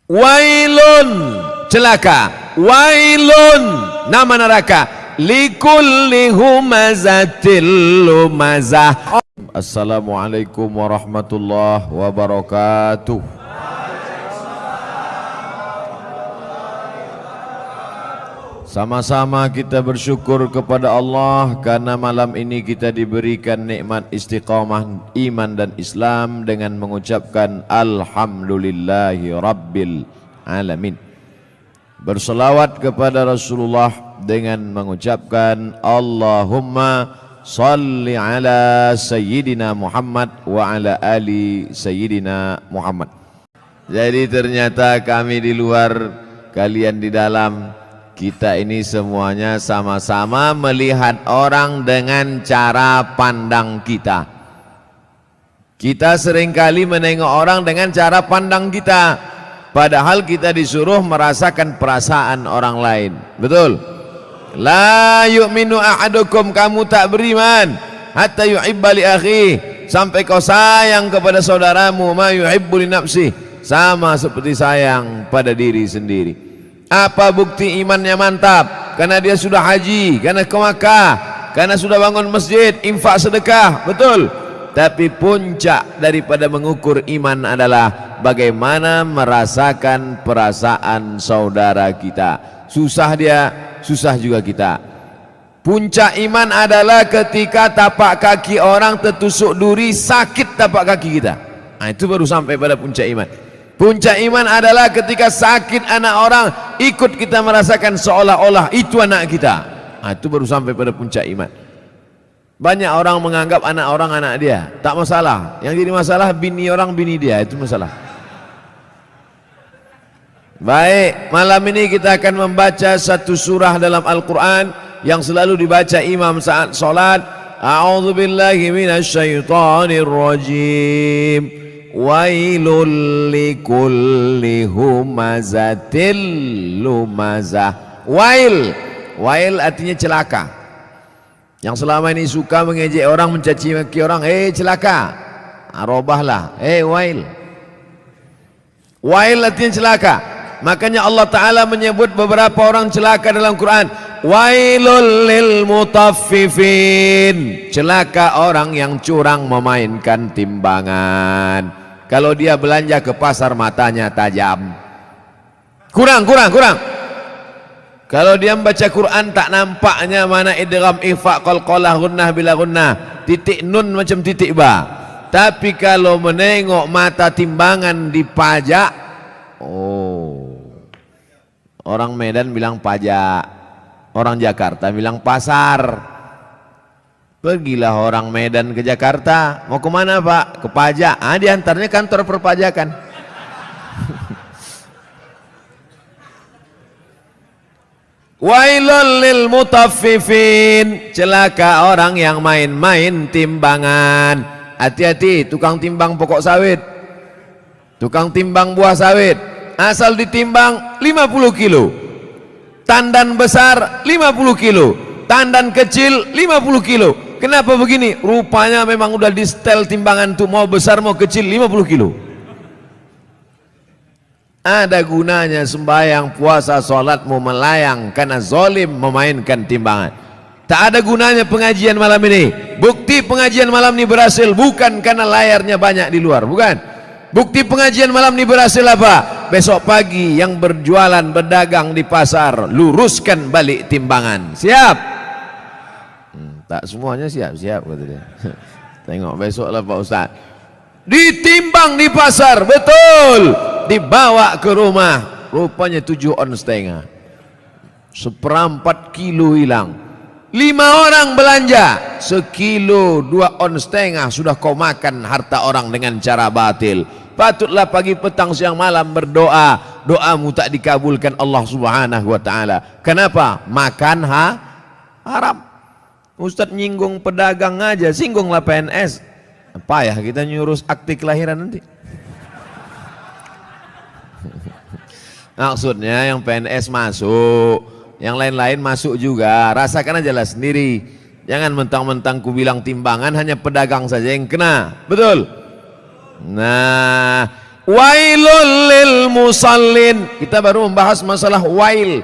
Wailun, celaka. Wailun, nama neraka. Likulli humazatil lumazah. Assalamualaikum warahmatullahi wabarakatuh. Sama-sama kita bersyukur kepada Allah karena malam ini kita diberikan nikmat istiqamah iman dan Islam dengan mengucapkan Alhamdulillahi Rabbil Alamin. Berselawat kepada Rasulullah dengan mengucapkan Allahumma salli ala Sayyidina Muhammad wa ala ali Sayyidina Muhammad. Jadi ternyata kami di luar, kalian di dalam, kita ini semuanya sama-sama melihat orang dengan cara pandang kita. Kita seringkali menengok orang dengan cara pandang kita, padahal kita disuruh merasakan perasaan orang lain. Betul? La yu'minu ahadukum, kamu tak beriman hatta yuhibba li akhi, sampai kau sayang kepada saudaramu ma yuhibbu li nafsi, sama seperti sayang pada diri sendiri. Apa bukti imannya mantap? Karena dia sudah haji, karena ke Makkah, karena sudah bangun masjid, infak sedekah, betul. Tapi puncak daripada mengukur iman adalah bagaimana merasakan perasaan saudara kita. Susah dia, susah juga kita. Puncak iman adalah ketika tapak kaki orang tertusuk duri, sakit tapak kaki kita. Nah, itu baru sampai pada puncak iman. Puncak iman adalah ketika sakit anak orang, ikut kita merasakan seolah-olah itu anak kita. Nah, itu baru sampai pada puncak iman. Banyak orang menganggap anak orang anak dia, tak masalah. Yang jadi masalah bini orang bini dia, itu masalah. Baik, malam ini kita akan membaca satu surah dalam Al-Quran yang selalu dibaca imam saat sholat. A'udzubillahi minasyaitonir rajim. Wailul likulli humazatil lumazah. Wail, wail artinya celaka. Yang selama ini suka mengejek orang, mencaci maki orang, celaka, arobahlah, wail. Wail artinya celaka. Makanya Allah Ta'ala menyebut beberapa orang celaka dalam Quran. Wailul lil mutaffifin, celaka orang yang curang memainkan timbangan. Kalau dia belanja ke pasar matanya tajam, kurang. Kalau dia membaca Quran tak nampaknya mana idgham, ikhfa, qalqalah, gunnah bila gunnah, titik nun macam titik ba. Tapi kalau menengok mata timbangan dipajak, orang Medan bilang pajak, orang Jakarta bilang pasar. Pergilah orang Medan ke Jakarta, mau kemana Pak? Ke pajak. Diantaranya kantor perpajakan. Wailul lil mutaffifin, celaka orang yang main-main timbangan. Hati-hati tukang timbang pokok sawit, tukang timbang buah sawit. Asal ditimbang 50 kilo, tandan besar 50 kilo, tandan kecil 50 kilo. Kenapa begini? Rupanya memang udah di setel timbangan tuh, mau besar mau kecil 50 kilo. Ada gunanya sembahyang, puasa, sholatmu melayang karena zolim memainkan timbangan. Tak ada gunanya pengajian malam ini. Bukti pengajian malam ini berhasil bukan karena layarnya banyak di luar, bukan. Bukti pengajian malam ini berhasil apa? Besok pagi yang berjualan berdagang di pasar, luruskan balik timbangan. Siap? Tak semuanya siap kata dia. Tengok besok lah Pak Ustaz. Ditimbang di pasar, betul. Dibawa ke rumah, rupanya 7,5 on. 1/4 kilo hilang. 5 orang belanja, 1,5 kilo 2,5 on sudah kau makan harta orang dengan cara batil. Patutlah pagi petang siang malam berdoa, doamu tak dikabulkan Allah Subhanahu wa ta'ala. Kenapa? Makan haram. Ustadz nyinggung pedagang aja, singgunglah PNS. Payah kita nyurus akte kelahiran nanti. Maksudnya yang PNS masuk, yang lain-lain masuk juga. Rasakan aja lah sendiri. Jangan mentang-mentang ku bilang timbangan hanya pedagang saja yang kena. Betul? Nah, Wailul lil musallin. Kita baru membahas masalah wail.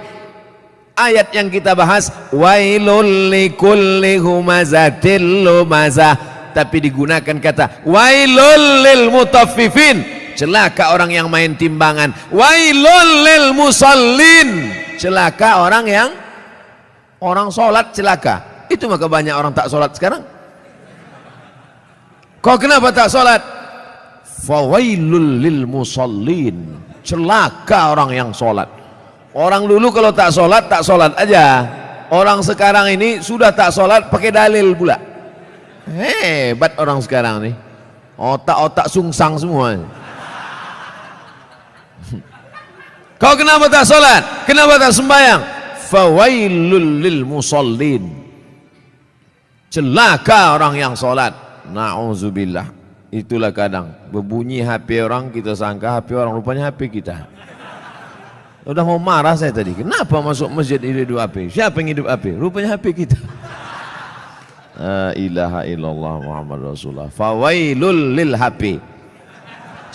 Ayat yang kita bahas wailul likulli humazatil lumazah, tapi digunakan kata wailul lil mutaffifin, celaka orang yang main timbangan. Wailul lil musallin, celaka orang sholat celaka. Itu maka banyak orang tak sholat sekarang. Kau kenapa tak sholat? Fawailul lil musallin, celaka orang yang sholat. Orang dulu kalau tak sholat aja. Orang sekarang ini sudah tak sholat pakai dalil pula. Hebat orang sekarang nih, otak-otak sungsang semua. Kau kenapa tak sholat? Kenapa tak sembahyang? Fawailul lil musallin, celaka orang yang sholat. Na'udzubillah. Itulah kadang berbunyi HP orang, kita sangka HP orang, rupanya HP kita. Udah mau marah saya tadi, kenapa masuk masjid hidup HP? Siapa yang hidup HP? Rupanya HP kita. La ilaha illallah Muhammad Rasulullah. Fawailul lil HP,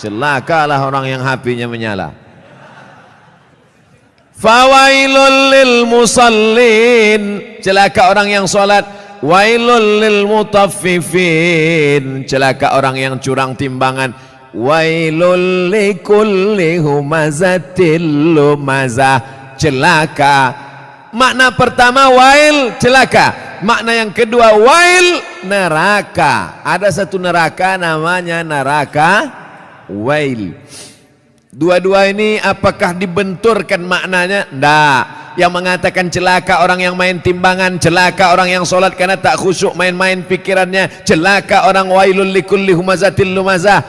celakalah orang yang HP-nya menyala. Fawailul lil musallin, celaka orang yang sholat. Wailul lil mutaffifin, celaka orang yang curang timbangan. Wailul likulli humazatil lumazah, celaka. Makna pertama wail, celaka. Makna yang kedua wail, neraka. Ada satu neraka namanya neraka wail. Dua-dua ini apakah dibenturkan maknanya? Tidak. Yang mengatakan celaka orang yang main timbangan, celaka orang yang sholat karena tak khusyuk main-main pikirannya, celaka orang wailul likulli humazatil lumazah,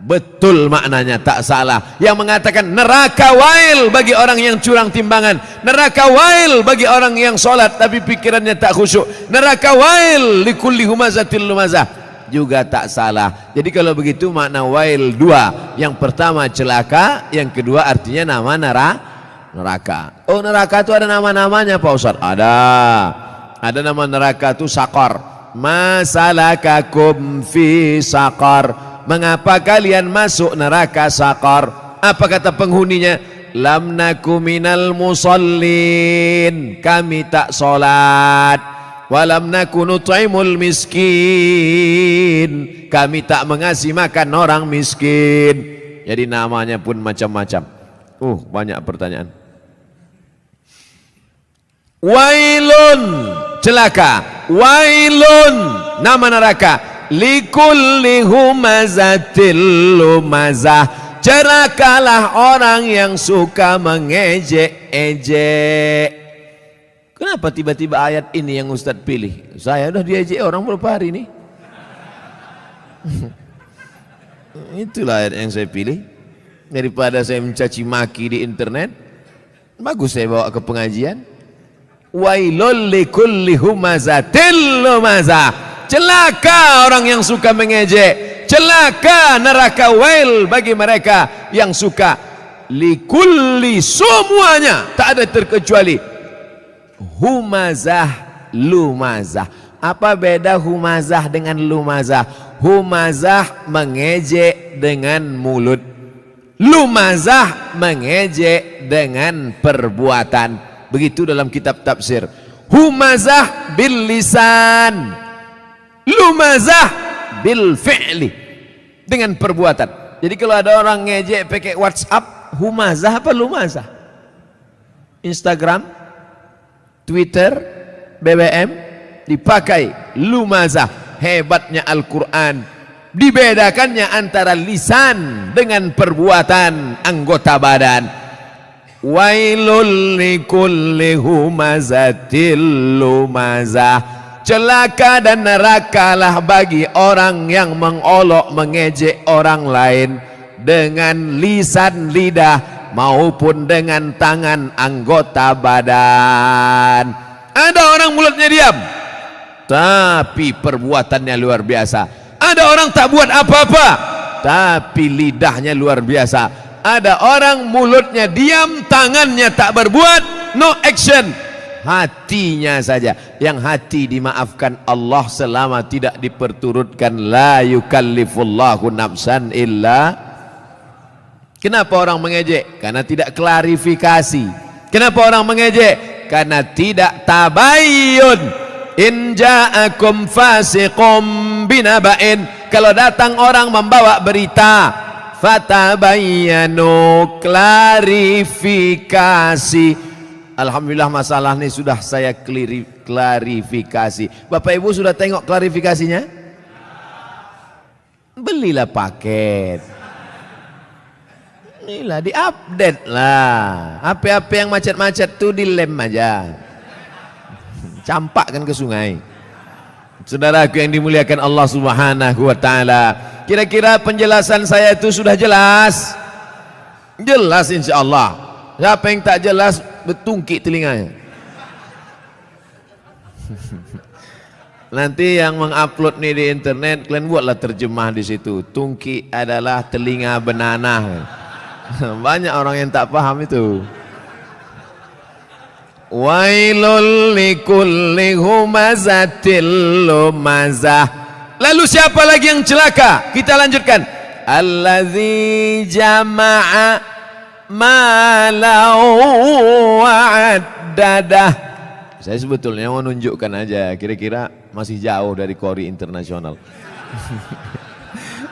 betul maknanya, tak salah. Yang mengatakan neraka wail bagi orang yang curang timbangan, neraka wail bagi orang yang sholat tapi pikirannya tak khusyuk, neraka wail likulli humazatil lumazah, juga tak salah. Jadi kalau begitu makna wail dua. Yang pertama celaka, yang kedua artinya nama neraka. Oh, neraka itu ada nama-namanya Pak Ustaz? Ada nama neraka itu sakar. Masalakakum fi sakar, mengapa kalian masuk neraka sakar? Apa kata penghuninya? Lam naku minal musallin, kami tak solat. Walam naku nut'imul miskin, kami tak mengasih makan orang miskin. Jadi namanya pun macam-macam. Banyak pertanyaan. Wailun, celaka. Wailun, nama neraka. Likulli humazatil lumazah, celakalah orang yang suka mengejek-ejek. Kenapa tiba-tiba ayat ini yang Ustadz pilih? Saya udah diejek orang berapa hari ini. Itulah ayat yang saya pilih. Daripada saya mencaci maki di internet, bagus saya bawa ke pengajian. Wailul likulli humazatil lumazah, celaka orang yang suka mengejek, celaka neraka wail bagi mereka yang suka. Likulli, semuanya, tak ada terkecuali. Humazah, lumazah. Apa beda humazah dengan lumazah? Humazah mengejek dengan mulut, lumazah mengejek dengan perbuatan. Begitu dalam kitab tafsir. Humazah bil lisan, lumazah bil fi'li, dengan perbuatan. Jadi kalau ada orang ngejek pakai WhatsApp, humazah apa lumazah? Instagram, Twitter, BBM dipakai lumazah. Hebatnya Al-Quran, dibedakannya antara lisan dengan perbuatan anggota badan. Wailul likulli humazatil lumazah, celaka dan nerakalah bagi orang yang mengolok mengejek orang lain dengan lisan lidah maupun dengan tangan anggota badan. Ada orang mulutnya diam tapi perbuatannya luar biasa. Ada orang tak buat apa-apa tapi lidahnya luar biasa. Ada orang mulutnya diam, tangannya tak berbuat, no action, hatinya saja. Yang hati dimaafkan Allah selama tidak diperturutkan. La yukallifullahu nafsan illa Kenapa orang mengejek? Karena tidak klarifikasi. Kenapa orang mengejek? Karena tidak tabayyun. In ja'akum fasiqum binaba'in. Kalau datang orang membawa berita, fatabayyanu, klarifikasi. Alhamdulillah masalah ini sudah saya klarifikasi. Bapak Ibu sudah tengok klarifikasinya? Belilah paket. Inilah diupdate lah. HP-HP yang macet-macet tuh dilem aja. Campakkan ke sungai. Saudaraku yang dimuliakan Allah Subhanahu wa taala, kira-kira penjelasan saya itu sudah jelas? Jelas insyaallah. Siapa yang tak jelas betungkik telinganya. Nanti yang mengupload nih di internet, kalian buatlah terjemah di situ. Tungki adalah telinga benanah. Banyak orang yang tak paham itu. Wailul likulli humazatil lumazah. Lalu siapa lagi yang celaka? Kita lanjutkan. Allazi jama'a malau wa'addadah. Saya sebetulnya mau nunjukkan aja, kira-kira masih jauh dari Kori internasional.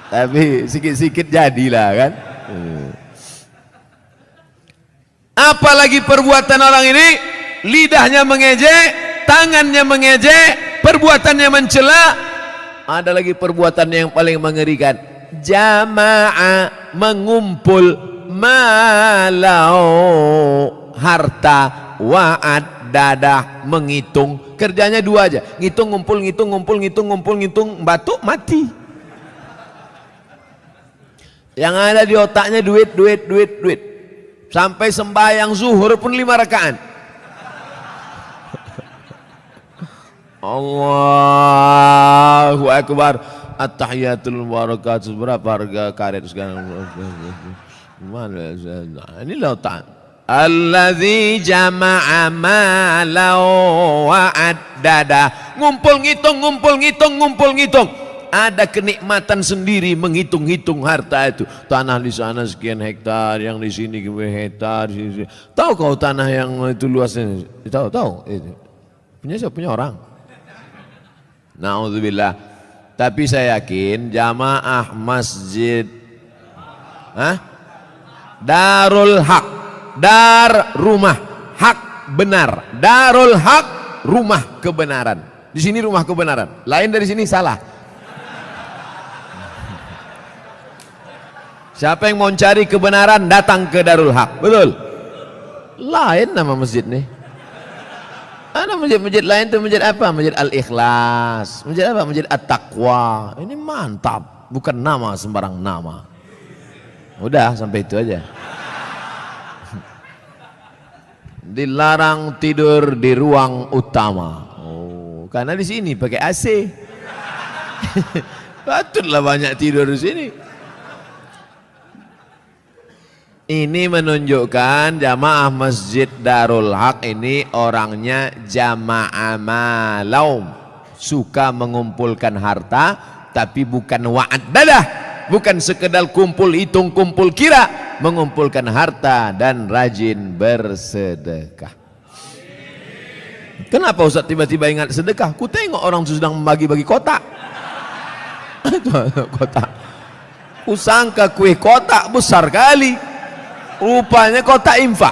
Tapi sikit-sikit jadilah kan. Apalagi perbuatan orang ini, lidahnya mengejek, tangannya mengejek, perbuatannya mencela. Ada lagi perbuatan yang paling mengerikan, jama'a, mengumpul, malau, harta, wa'ad, dadah, menghitung. Kerjanya dua aja, ngitung, ngumpul, ngitung, ngumpul, ngitung, ngumpul, ngitung, batuk, mati. Yang ada di otaknya duit, duit, duit, duit. Sampai sembahyang zuhur pun 5 rakaat. Allahu Akbar. At-tahiyatul barakatuh. Berapa harga karet sekarang? Mana? Ini lautan. Allazi jama'a malau wa'addada. Ngumpul ngitung, ngumpul ngitung, ngumpul ngitung. Ada kenikmatan sendiri menghitung-hitung harta itu. Tanah di sana sekian hektar, yang di sini hektar. Tahu kau tanah yang itu luasnya? Tahu, tahu. Punya siapa? Punya orang. Na'udzubillah. Tapi saya yakin jamaah masjid Darul Haq, dar rumah, hak benar. Darul Haq, rumah kebenaran. Di sini rumah kebenaran. Lain dari sini salah. Siapa yang mau cari kebenaran datang ke Darul Haq, betul? Lain nama masjid nih. Ada masjid-masjid lain tuh, masjid apa? Masjid Al-Ikhlas. Masjid apa? Masjid At-Taqwa. Ini mantap, bukan nama sembarang nama. Udah sampai itu aja. Dilarang tidur di ruang utama. Oh, karena di sini pakai AC. Patutlah banyak tidur di sini. Ini menunjukkan jamaah masjid Darul Haq ini orangnya jamaah malau, suka mengumpulkan harta, tapi bukan wa'ad dadah, bukan sekedar kumpul hitung, kumpul kira, mengumpulkan harta dan rajin bersedekah. Kenapa Ustaz tiba-tiba ingat sedekah? Ku tengok orang sedang membagi-bagi kotak. Kotak. Ku sangka kue kotak besar kali. Rupanya kotak infak.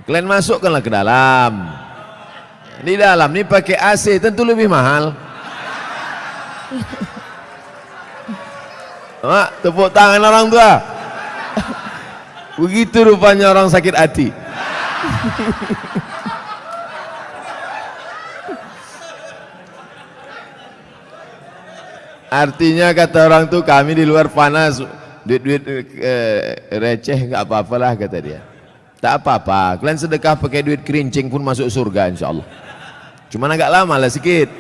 Kalian masukkanlah ke dalam. Di dalam ini pakai AC, tentu lebih mahal. Mak, tepuk tangan orang tua. Begitu rupanya orang sakit hati. Artinya kata orang tuh, kami di luar panas, duit-duit receh nggak apa-apalah kata dia. Tak apa-apa, kalian sedekah pakai duit kerincing pun masuk surga insyaallah. Cuman agak lama lah sikit.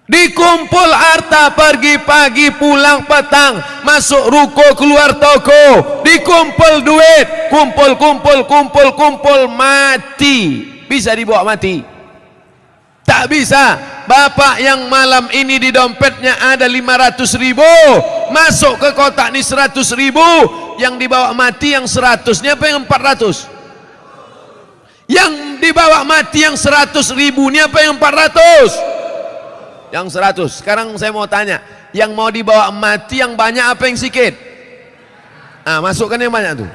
Dikumpul harta, pergi pagi pulang petang, masuk ruko keluar toko, dikumpul duit, kumpul kumpul kumpul kumpul, mati. Bisa dibawa mati? Tak bisa. bapak yang malam ini di dompetnya ada 500.000, masuk ke kotak ini 100.000, yang dibawa mati yang 100-nya apa yang 400? Yang dibawa mati yang 100.000 ini apa yang 400? Yang 100. Sekarang saya mau tanya, yang mau dibawa mati yang banyak apa yang sedikit? Masukkan yang banyak tuh.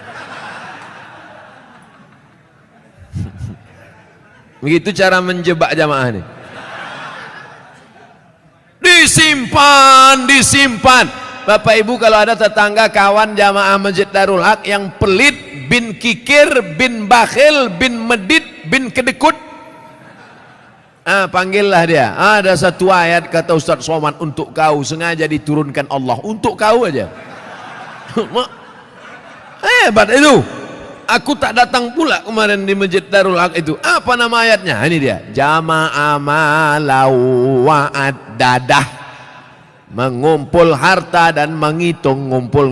Begitu cara menjebak jamaah ini. Disimpan. Bapak Ibu, kalau ada tetangga kawan jamaah Masjid Darul Haq yang pelit, bin kikir, bin bakhil, bin medit, bin kedekut, panggillah dia. Ada satu ayat kata Ustaz Somad untuk kau, sengaja diturunkan Allah untuk kau aja. Hebat itu. Aku tak datang pula kemarin di Masjid Darul Haq itu. Apa nama ayatnya? Ini dia. Jama'a malau wa'ad-dadah. Mengumpul harta dan menghitung, ngumpul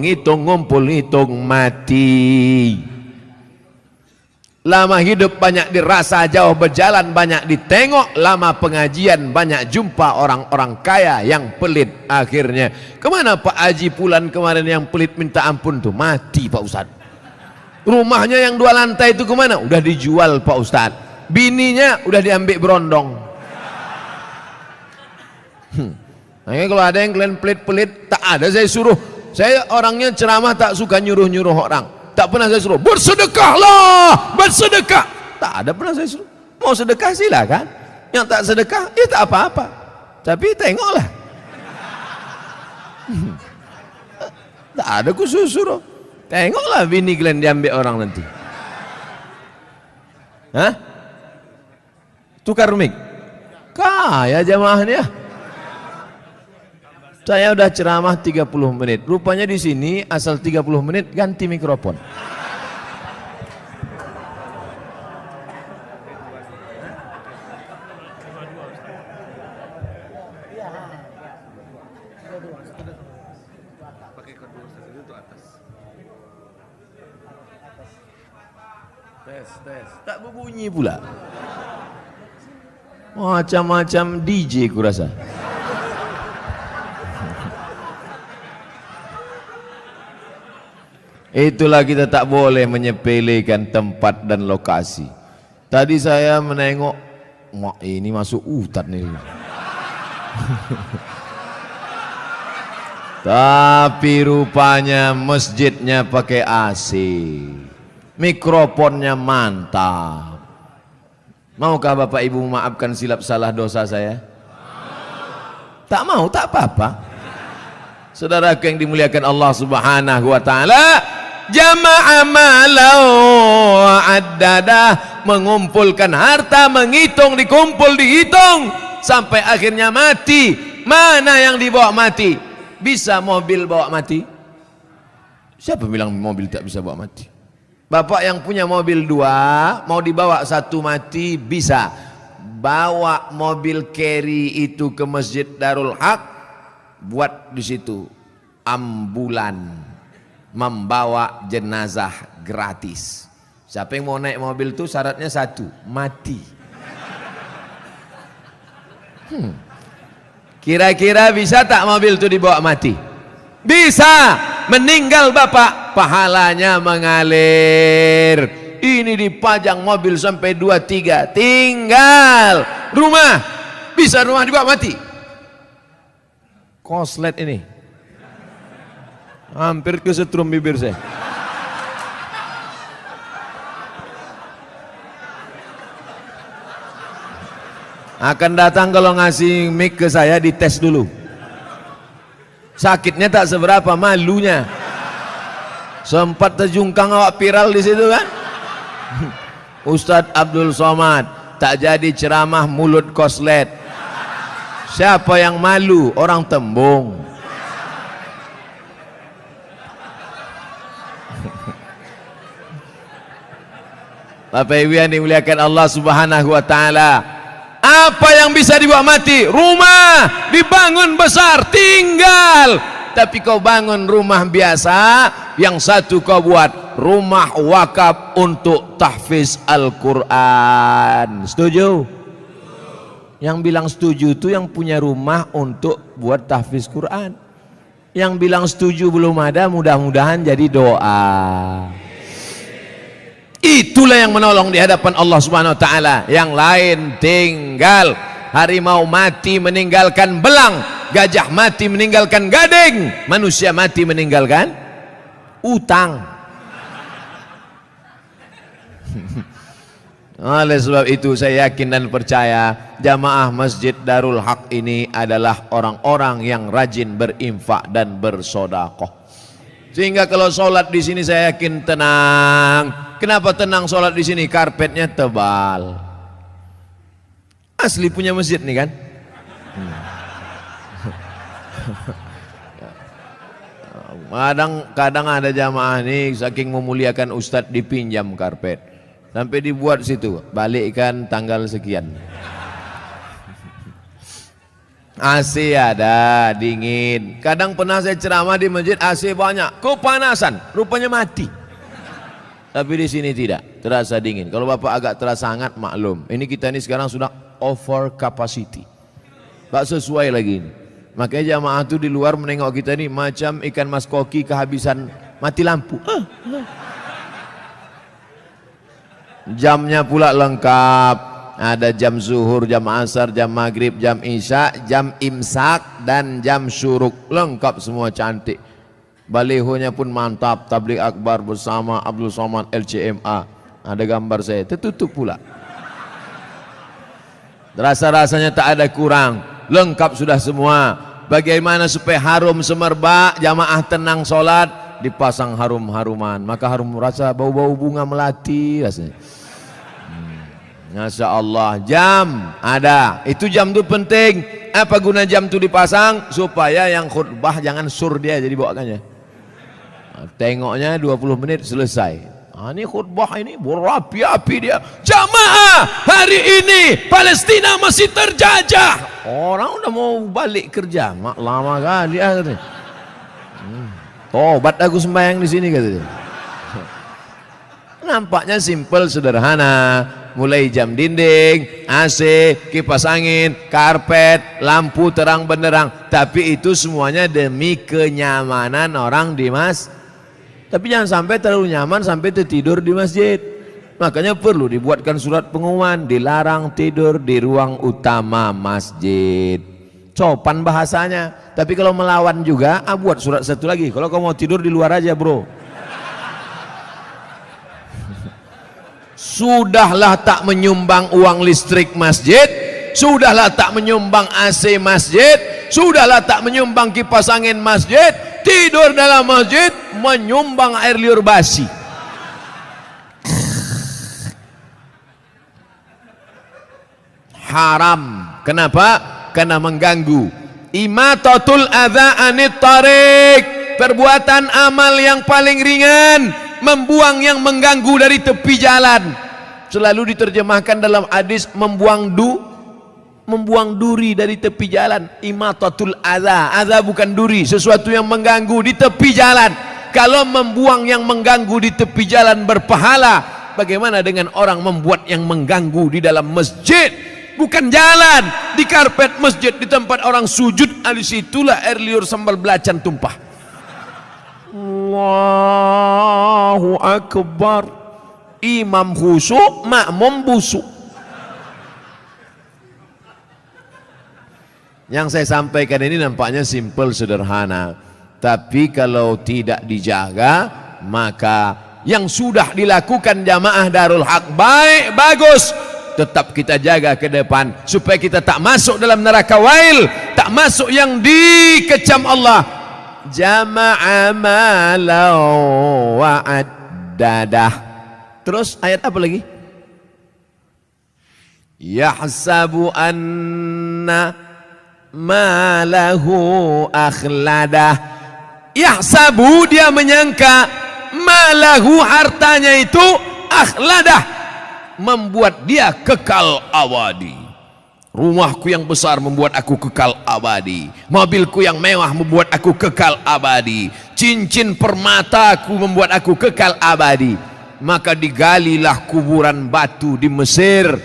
ngitung mati. Lama hidup banyak dirasa, jauh berjalan banyak ditengok, lama pengajian banyak jumpa orang-orang kaya yang pelit. Akhirnya kemana Pak Haji Pulan kemarin yang pelit minta ampun tuh? Mati Pak Ustadz. Rumahnya yang 2 lantai itu kemana? Udah dijual Pak Ustadz. Bininya udah diambil berondong. Nah, kalau ada yang kalian pelit-pelit, tak ada saya suruh. Saya orangnya ceramah tak suka nyuruh-nyuruh orang. Tak pernah saya suruh, bersedekahlah, bersedekah. Tak ada pernah saya suruh. Mau sedekah silakan. Yang tak sedekah, ya tak apa-apa. Tapi tengoklah. Tak ada khusus suruh. Tengoklah bini kalian diambil orang nanti. Tukar mic. Kaya jamaahnya. Saya udah ceramah 30 menit. Rupanya di sini asal 30 menit ganti mikrofon. Tes. Tak berbunyi pula. Macam-macam DJ kurasa. Itulah kita tak boleh menyepelekan tempat dan lokasi. Tadi saya menengok, ini masuk hutan nih. Tapi rupanya masjidnya pakai AC. Mikrofonnya mantap. Maukah Bapak Ibu memaafkan silap salah dosa saya? Tak mau, tak apa-apa. Saudaraku yang dimuliakan Allah Subhanahu wa taala, jama'a malau wa'addadah, mengumpulkan harta, menghitung, dikumpul, dihitung sampai akhirnya mati. Mana yang dibawa mati? Bisa mobil bawa mati? Siapa bilang mobil tak bisa bawa mati? Bapak yang punya mobil 2 mau dibawa 1 mati bisa. Bawa mobil carry itu ke Masjid Darul Haq, buat di situ ambulan membawa jenazah gratis. Siapa yang mau naik mobil itu syaratnya 1, mati. Kira-kira bisa tak mobil itu dibawa mati? Bisa. Meninggal bapak, pahalanya mengalir. Ini dipajang mobil sampai 2-3, tinggal rumah. Bisa rumah dibawa mati. Koslet ini hampir kesetrum bibir saya. Akan datang kalau ngasih mic ke saya, dites dulu. Sakitnya tak seberapa, malunya. Sempat terjungkang awak viral di situ kan. Ustadz Abdul Somad tak jadi ceramah mulut koslet. Siapa yang malu? Orang Tembung. Bapak Ibu yang dimuliakan Allah Subhanahu wa taala, apa yang bisa dibawa mati? Rumah dibangun besar, tinggal. Tapi kau bangun rumah biasa, yang satu kau buat rumah wakaf untuk tahfiz Al-Quran. Setuju? Yang bilang setuju itu yang punya rumah untuk buat tahfiz Quran. Yang bilang setuju belum ada, mudah-mudahan jadi doa. Itulah yang menolong di hadapan Allah Subhanahu wa taala. Yang lain tinggal. Harimau mati meninggalkan belang, gajah mati meninggalkan gading, manusia mati meninggalkan utang. Oleh sebab itu saya yakin dan percaya jamaah Masjid Darul Haq ini adalah orang-orang yang rajin berinfak dan bersedekah. Sehingga kalau sholat di sini saya yakin tenang. Kenapa tenang sholat di sini? Karpetnya tebal. Asli punya masjid nih kan? Kadang ada jamaah nih saking memuliakan ustadz dipinjam karpet. Sampai dibuat situ, balikkan tanggal sekian. AC ada, dingin. Kadang pernah saya ceramah di masjid AC banyak, kepanasan, rupanya mati. Tapi di sini tidak, terasa dingin. Kalau Bapak agak terasa hangat, maklum. Ini kita ini sekarang sudah over capacity. Tak sesuai lagi ini. Makanya jamaah itu di luar menengok kita ini macam ikan mas koki kehabisan mati lampu. Jamnya pula lengkap. Ada jam zuhur, jam asar, jam maghrib, jam isya, jam imsak, dan jam syuruk. Lengkap semua, cantik. Balihonya pun mantap. Tabligh akbar bersama Abdul Somad LCMA. Ada gambar saya, tertutup pula. Rasa-rasanya tak ada kurang. Lengkap sudah semua. Bagaimana supaya harum semerbak, jamaah tenang sholat, dipasang harum-haruman. Maka harum rasa bau-bau bunga melati rasanya. Masya Allah. Jam ada. Itu jam itu penting. Apa guna jam itu dipasang? Supaya yang khutbah jangan sur dia jadi bawakannya. Tengoknya 20 menit selesai. Ini khutbah ini berapi-api dia. Jamaah, hari ini Palestina masih terjajah. Orang udah mau balik kerja, mak lama kali ya katanya. Tobat aku sembahyang di sini katanya. Nampaknya simple, sederhana. Mulai jam dinding, AC, kipas angin, karpet, lampu terang benderang. Tapi itu semuanya demi kenyamanan orang di masjid. Tapi jangan sampai terlalu nyaman sampai tertidur di masjid. Makanya perlu dibuatkan surat pengumuman, dilarang tidur di ruang utama masjid. Sopan bahasanya. Tapi kalau melawan juga, buat surat satu lagi. Kalau kamu mau tidur di luar aja bro. Sudahlah tak menyumbang uang listrik masjid, sudahlah tak menyumbang AC masjid, sudahlah tak menyumbang kipas angin masjid, tidur dalam masjid menyumbang air liur basi. Haram. Kenapa? Karena mengganggu. Imatatul adza anit tariq, perbuatan amal yang paling ringan, membuang yang mengganggu dari tepi jalan. Selalu diterjemahkan dalam hadis membuang duri dari tepi jalan. Imatatul adza, adza bukan duri, sesuatu yang mengganggu di tepi jalan. Kalau membuang yang mengganggu di tepi jalan berpahala, bagaimana dengan orang membuat yang mengganggu di dalam masjid? Bukan jalan, di karpet masjid, di tempat orang sujud, di situlah air liur sambal belacan tumpah. Allahu Akbar. Imam khusyuk, makmum busuk. Yang saya sampaikan ini nampaknya simple, sederhana. Tapi kalau tidak dijaga, maka yang sudah dilakukan jamaah Darul Haq baik, bagus. Tetap kita jaga ke depan supaya kita tak masuk dalam neraka wail, tak masuk yang dikecam Allah. Jama'a malau wa'addadah. Terus ayat apa lagi? Yahsabu anna malahu akhladah. Yahsabu, dia menyangka, malahu, hartanya itu, akhladah, membuat dia kekal abadi. Rumahku yang besar membuat aku kekal abadi. Mobilku yang mewah membuat aku kekal abadi. Cincin permataku membuat aku kekal abadi. Maka digalilah kuburan batu di Mesir.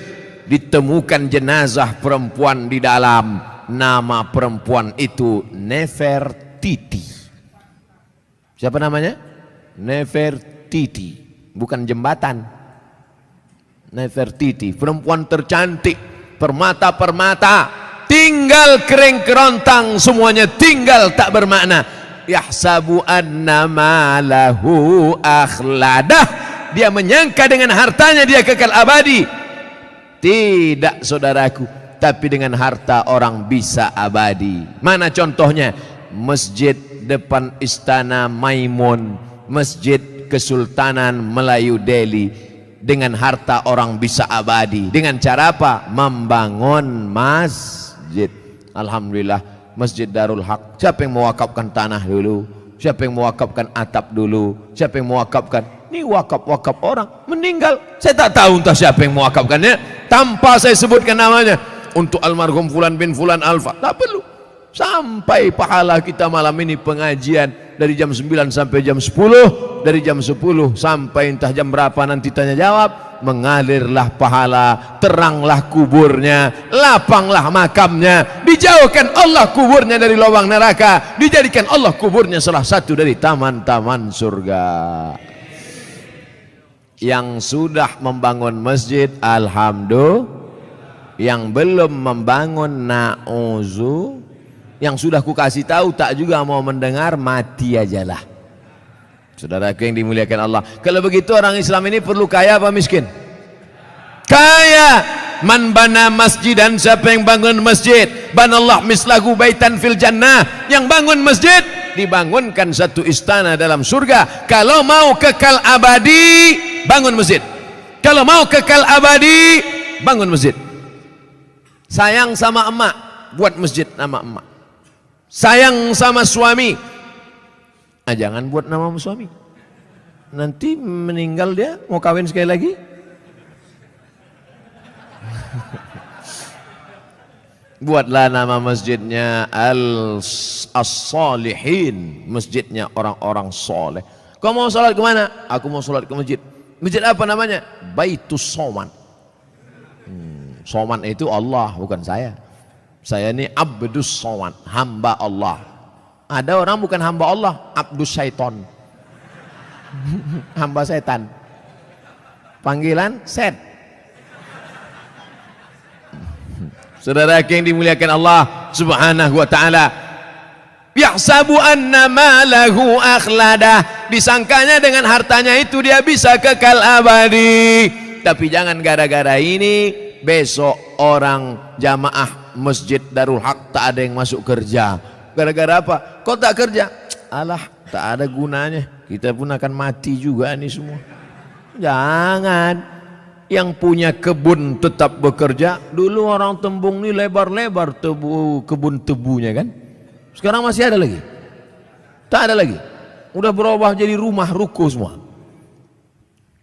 ditemukan jenazah perempuan di dalam. Nama perempuan itu Nefertiti. Siapa namanya? Nefertiti, bukan jembatan. Nefertiti, perempuan tercantik, permata-permata, tinggal kering kerontang, semuanya tinggal tak bermakna. Yahsabu annama lahu akhladah, dia menyangka dengan hartanya dia kekal abadi. Tidak saudaraku, tapi dengan harta orang bisa abadi. Mana contohnya? Masjid depan Istana Maimun, Masjid Kesultanan Melayu Delhi. Dengan harta orang bisa abadi. Dengan cara apa? Membangun masjid. Alhamdulillah, Masjid Darul Haq. Siapa yang mewakafkan tanah dulu? Siapa yang mewakafkan atap dulu? Siapa yang mewakafkan? Ini wakaf-wakaf orang meninggal. Saya tak tahu entah siapa yang mewakafkannya, tanpa saya sebutkan namanya. Untuk almarhum Fulan bin Fulan Alfa, tak perlu. Sampai pahala kita malam ini pengajian dari jam 9 sampai jam 10, dari jam 10 sampai entah jam berapa nanti tanya jawab, mengalirlah pahala, teranglah kuburnya, lapanglah makamnya, dijauhkan Allah kuburnya dari lubang neraka, dijadikan Allah kuburnya salah satu dari taman-taman surga. Yang sudah membangun masjid alhamdulillah, yang belum membangun na'uzu, yang sudah ku kasih tahu tak juga mau mendengar, mati ajalah. Saudaraku yang dimuliakan Allah, kalau begitu orang Islam ini perlu kaya apa miskin? Kaya. Man bana masjid, dan siapa yang bangun masjid, banallah mislahu baitan fil jannah, yang bangun masjid dibangunkan satu istana dalam surga. Kalau mau kekal abadi, bangun masjid. Kalau mau kekal abadi, bangun masjid. Sayang sama emak, buat masjid nama emak. Sayang sama suami, jangan buat nama suami. Nanti meninggal dia, mau kawin sekali lagi. Buatlah nama masjidnya As-Salihin, masjidnya orang-orang soleh. Kau mau sholat kemana? Aku mau sholat ke masjid. Masjid apa namanya? Baitus Soman. Soman itu Allah, bukan saya. Saya ini Abdus Soman, hamba Allah. Ada orang bukan hamba Allah, Abdus Syaiton. Hamba setan. Panggilan set. Saudara yang dimuliakan Allah Subhanahu wa taala, yahsabu anna malahu akhladah, disangkanya dengan hartanya itu dia bisa kekal abadi. Tapi jangan gara-gara ini besok orang jamaah Masjid Darul Haq tak ada yang masuk kerja. Gara-gara apa? Kok tak kerja? Alah, tak ada gunanya. Kita pun akan mati juga nih semua. Jangan. Yang punya kebun tetap bekerja. Dulu orang Tembung ini lebar-lebar kebun tebunya kan. Sekarang masih ada lagi? Tak ada lagi. Udah berubah jadi rumah ruko semua.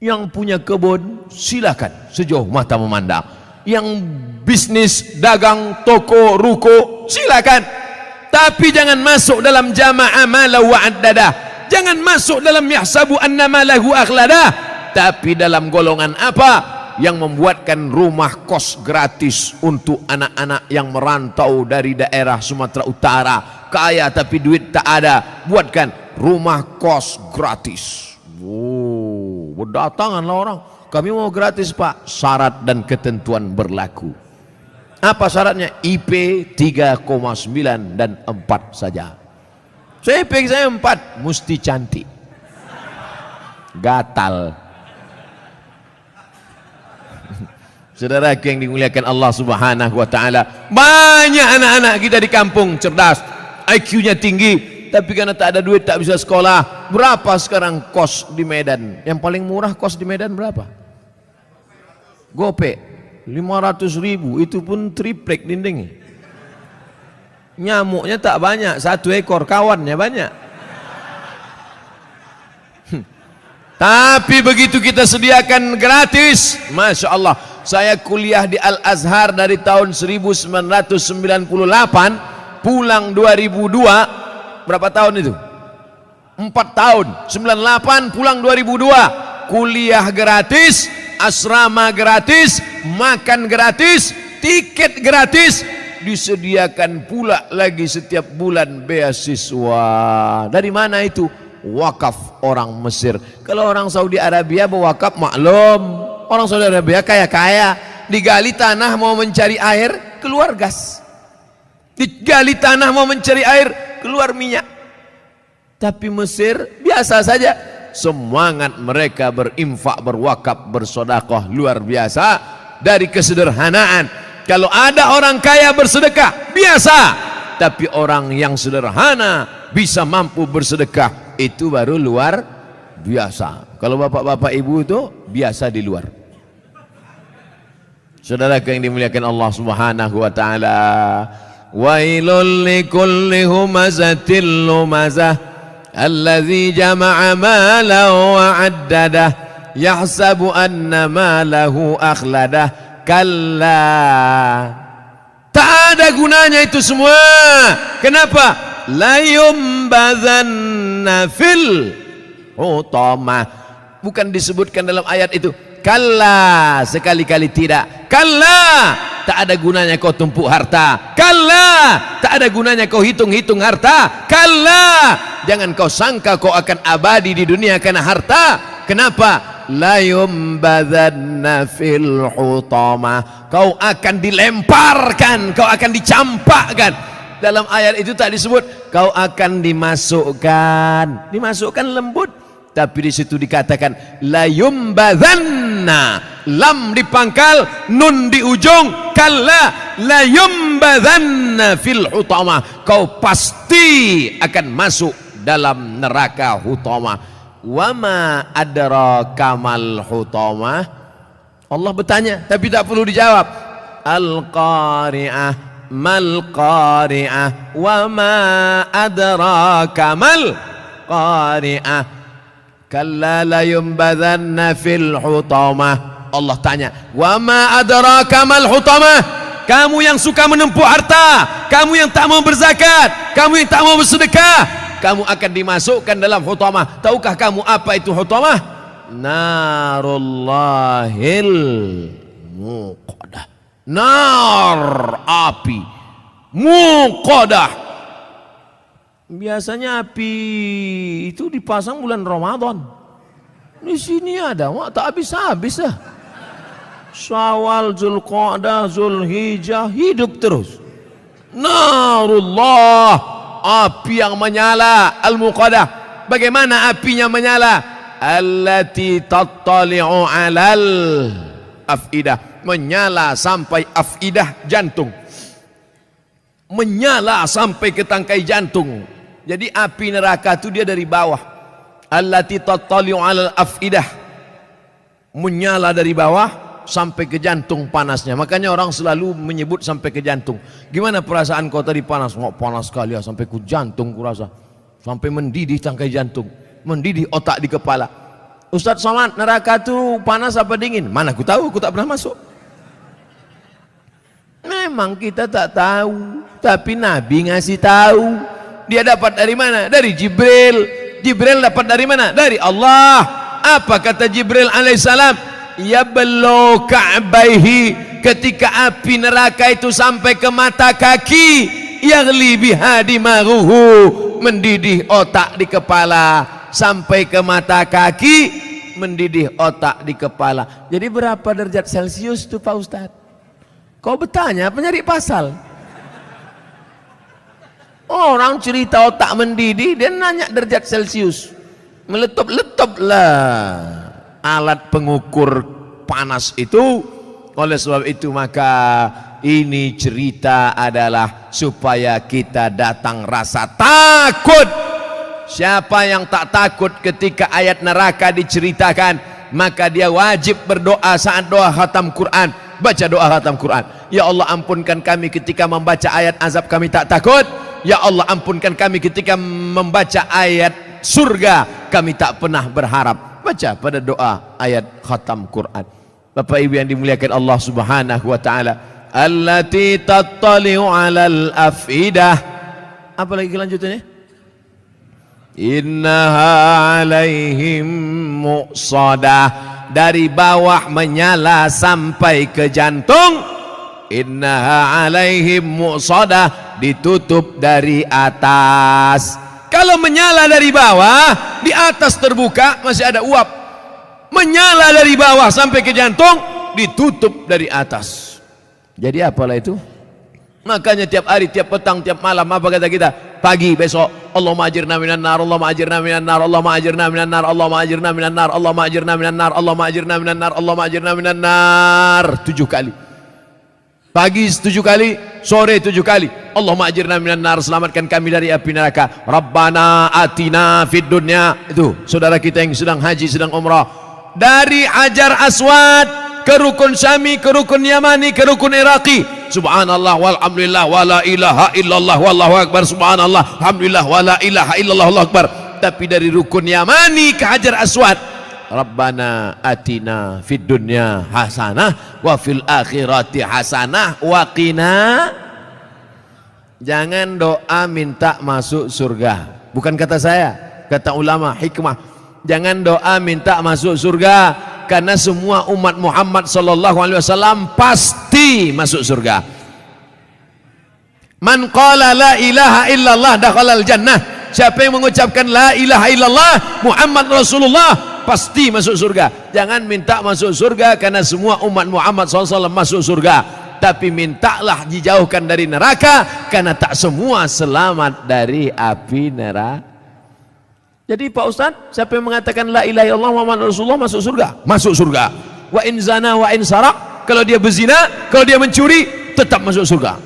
Yang punya kebun silakan sejauh mata memandang. Yang bisnis dagang toko ruko silakan. Tapi jangan masuk dalam jama'a mala wa'addada. Jangan masuk dalam yahsabu annama lahu akhlada. Tapi dalam golongan apa? Yang membuatkan rumah kos gratis untuk anak-anak yang merantau dari daerah Sumatera Utara, kaya tapi duit tak ada, buatkan rumah kos gratis. Berdatanganlah orang, kami mau gratis pak, syarat dan ketentuan berlaku. Apa syaratnya? IP 3,9 dan 4 saja. Saya IP saya 4, mesti cantik, gatal. Saudara yang dimuliakan Allah Subhanahu wa taala, banyak anak-anak kita di kampung cerdas, IQ-nya tinggi, tapi karena tak ada duit tak bisa sekolah. Berapa sekarang kos di Medan? Yang paling murah kos di Medan berapa? Gope 500.000, itu pun triplek dindingnya. Nyamuknya tak banyak, 1 ekor, kawannya banyak. Tapi begitu kita sediakan gratis, Masya Allah. Saya kuliah di Al-Azhar dari tahun 1998, pulang 2002. Berapa tahun itu? 4 tahun. 98 pulang 2002. Kuliah gratis, asrama gratis, makan gratis, tiket gratis, disediakan pula lagi setiap bulan beasiswa. Dari mana itu? Wakaf orang Mesir. Kalau orang Saudi Arabia berwakaf maklum, orang Saudi Arabia kaya-kaya, digali tanah mau mencari air keluar gas, digali tanah mau mencari air keluar minyak. Tapi Mesir biasa saja, semangat mereka berinfak, berwakaf, bersedekah luar biasa. Dari kesederhanaan, kalau ada orang kaya bersedekah biasa, tapi orang yang sederhana bisa mampu bersedekah, itu baru luar biasa. Kalau bapak-bapak ibu itu biasa di luar. Saudara yang dimuliakan Allah Subhanahu wa taala, wailul likulli humazatil lumazah alladzi jama'a malan wa 'addadah yahsabu anna malahu akhladah. Kalla, tak ada gunanya itu semua. Kenapa? La yumbazanna fil hutamah. Bukan disebutkan dalam ayat itu. Kalla, sekali-kali tidak. Kalla, tak ada gunanya kau tumpuk harta. Kalla, tak ada gunanya kau hitung-hitung harta. Kalla, jangan kau sangka kau akan abadi di dunia karena harta. Kenapa? La yumbazanna fil hutamah. Kau akan dilemparkan, kau akan dicampakkan. Dalam ayat itu tak disebut kau akan dimasukkan. Dimasukkan lembut, tapi di situ dikatakan la yumbadzanna, lam dipangkal, nun di ujung, kalla la yumbadzanna fil hutamah. Kau pasti akan masuk dalam neraka hutamah. Wama adraka mal hutamah. Allah bertanya tapi tak perlu dijawab. Al-qari'ah. Mal qari'ah wa ma adraka mal qari'ah kalla la yumbadzanna fil hutamah. Allah tanya, wa ma adraka mal hutamah. Kamu yang suka menempuh harta, kamu yang tak mau berzakat, kamu yang tak mau bersedekah, kamu akan dimasukkan dalam hutamah. Tahukah kamu apa itu hutamah? Narullahil muqadah. Nar, api muqadah. Biasanya api itu dipasang bulan Ramadan. Di sini ada, wah, tak habis-habis dah. Syawal, Zulqa'dah, Zulhijjah, hidup terus. Narullah, api yang menyala, al-muqadah. Bagaimana apinya menyala? Allati tattali'u 'alal afidah. Menyala sampai afidah, jantung, menyala sampai ke tangkai jantung. Jadi api neraka itu dia dari bawah. Allati tattali'u 'alal afidah, menyala dari bawah sampai ke jantung panasnya. Makanya orang selalu menyebut sampai ke jantung. Gimana perasaan kau tadi panas? Oh, panas sekali ya, sampai ke jantung kurasa, sampai mendidih tangkai jantung, mendidih otak di kepala. Ustadz Somad, neraka itu panas apa dingin? Mana aku tahu, aku tak pernah masuk. Memang kita tak tahu, tapi Nabi ngasih tahu. Dia dapat dari mana? Dari Jibril. Jibril dapat dari mana? Dari Allah. Apa kata Jibril alaihissalam? Yablu ka'baihi, ketika api neraka itu sampai ke mata kaki, yaghli biha dimaruhu, mendidih otak di kepala, sampai ke mata kaki, mendidih otak di kepala. Jadi berapa derajat Celcius itu Pak Ustadz? Kau bertanya apa nyari pasal? Orang cerita otak mendidih, dia nanya derajat Celcius. Meletup-letup lah alat pengukur panas itu. Oleh sebab itu maka ini cerita adalah supaya kita datang rasa takut. Siapa yang tak takut ketika ayat neraka diceritakan, maka dia wajib berdoa saat doa khatam Quran. Baca doa khatam Quran. Ya Allah, ampunkan kami ketika membaca ayat azab, kami tak takut. Ya Allah, ampunkan kami ketika membaca ayat surga, kami tak pernah berharap. Baca pada doa ayat khatam Quran. Bapak Ibu yang dimuliakan Allah Subhanahu wa taala, allati tattali'u 'alal afidah. Apa lagi kelanjutannya? Innaha 'alaihim muqsadah, dari bawah menyala sampai ke jantung, innaha alaihim mu'sadah, ditutup dari atas. Kalau menyala dari bawah, di atas terbuka masih ada uap. Menyala dari bawah sampai ke jantung, ditutup dari atas. Jadi apalah itu? Makanya tiap hari, tiap petang, tiap malam apa kata kita? Pagi besok, Allahumma ajirna minan nar, Allahumma ajirna minan nar, Allahumma ajirna minan nar, Allahumma ajirna minan nar, Allahumma ajirna minan nar, Allahumma ajirna minan nar, Allahumma ajirna minan nar. 7 kali. Pagi 7 kali, sore 7 kali. Allahumma ajirna minan nar, selamatkan kami dari api neraka. Rabbana atina fid dunya. Itu saudara kita yang sedang haji, sedang umrah, dari Hajar Aswad ke Rukun Syami, ke Rukun Yamani, ke Rukun Iraqi. Subhanallah walhamdulillah wala ilaha illallah wallahu akbar. Subhanallah alhamdulillah wala ilaha illallah wallahu akbar. Tapi dari Rukun Yamani ke Hajar Aswad, Rabbana atina fid dunya hasanah wa fil akhirati hasanah wa qina. Jangan doa minta masuk surga. Bukan kata saya, kata ulama hikmah. Jangan doa minta masuk surga, karena semua umat Muhammad sallallahu alaihi wasallam pasti masuk surga. Man qala la ilaha illallah dakhalal jannah. Siapa yang mengucapkan la ilaha illallah Muhammad Rasulullah pasti masuk surga. Jangan minta masuk surga karena semua umat Muhammad SAW masuk surga, tapi mintalah dijauhkan dari neraka, karena tak semua selamat dari api neraka. Jadi Pak Ustadz, siapa yang mengatakan la ilaha illallah Muhammad Rasulullah masuk surga? Masuk surga. Wa in zana wa in sarak, kalau dia berzina, kalau dia mencuri, tetap masuk surga.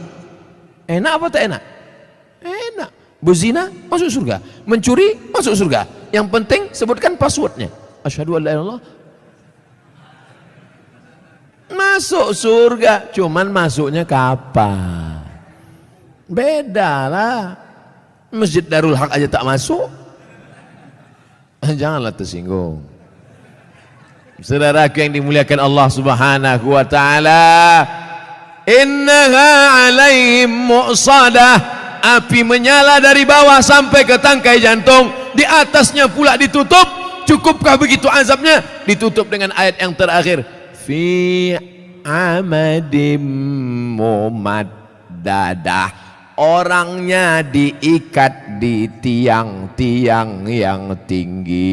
Enak apa tak enak? Enak. Berzina masuk surga, mencuri masuk surga. Yang penting sebutkan passwordnya. Asyhadu an la ilaha illallah. Masuk surga, cuman masuknya kapan? Beda lah. Masjid Darul Haq aja tak masuk. Janganlah tersinggung. Saudaraku yang dimuliakan Allah Subhanahu wa taala, innaha alaihim mu'sadah, api menyala dari bawah sampai ke tangkai jantung, di atasnya pula ditutup. Cukupkah begitu azabnya? Ditutup dengan ayat yang terakhir, fi amadim mumaddadah. Orangnya diikat di tiang-tiang yang tinggi.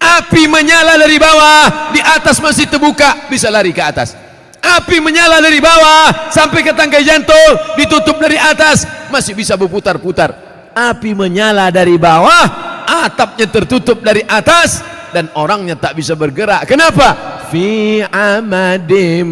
Api menyala dari bawah, di atas masih terbuka, bisa lari ke atas. Api menyala dari bawah sampai ke tangkai jantung, ditutup dari atas, masih bisa berputar-putar. Api menyala dari bawah, atapnya tertutup dari atas, dan orangnya tak bisa bergerak. Kenapa? Fi amadim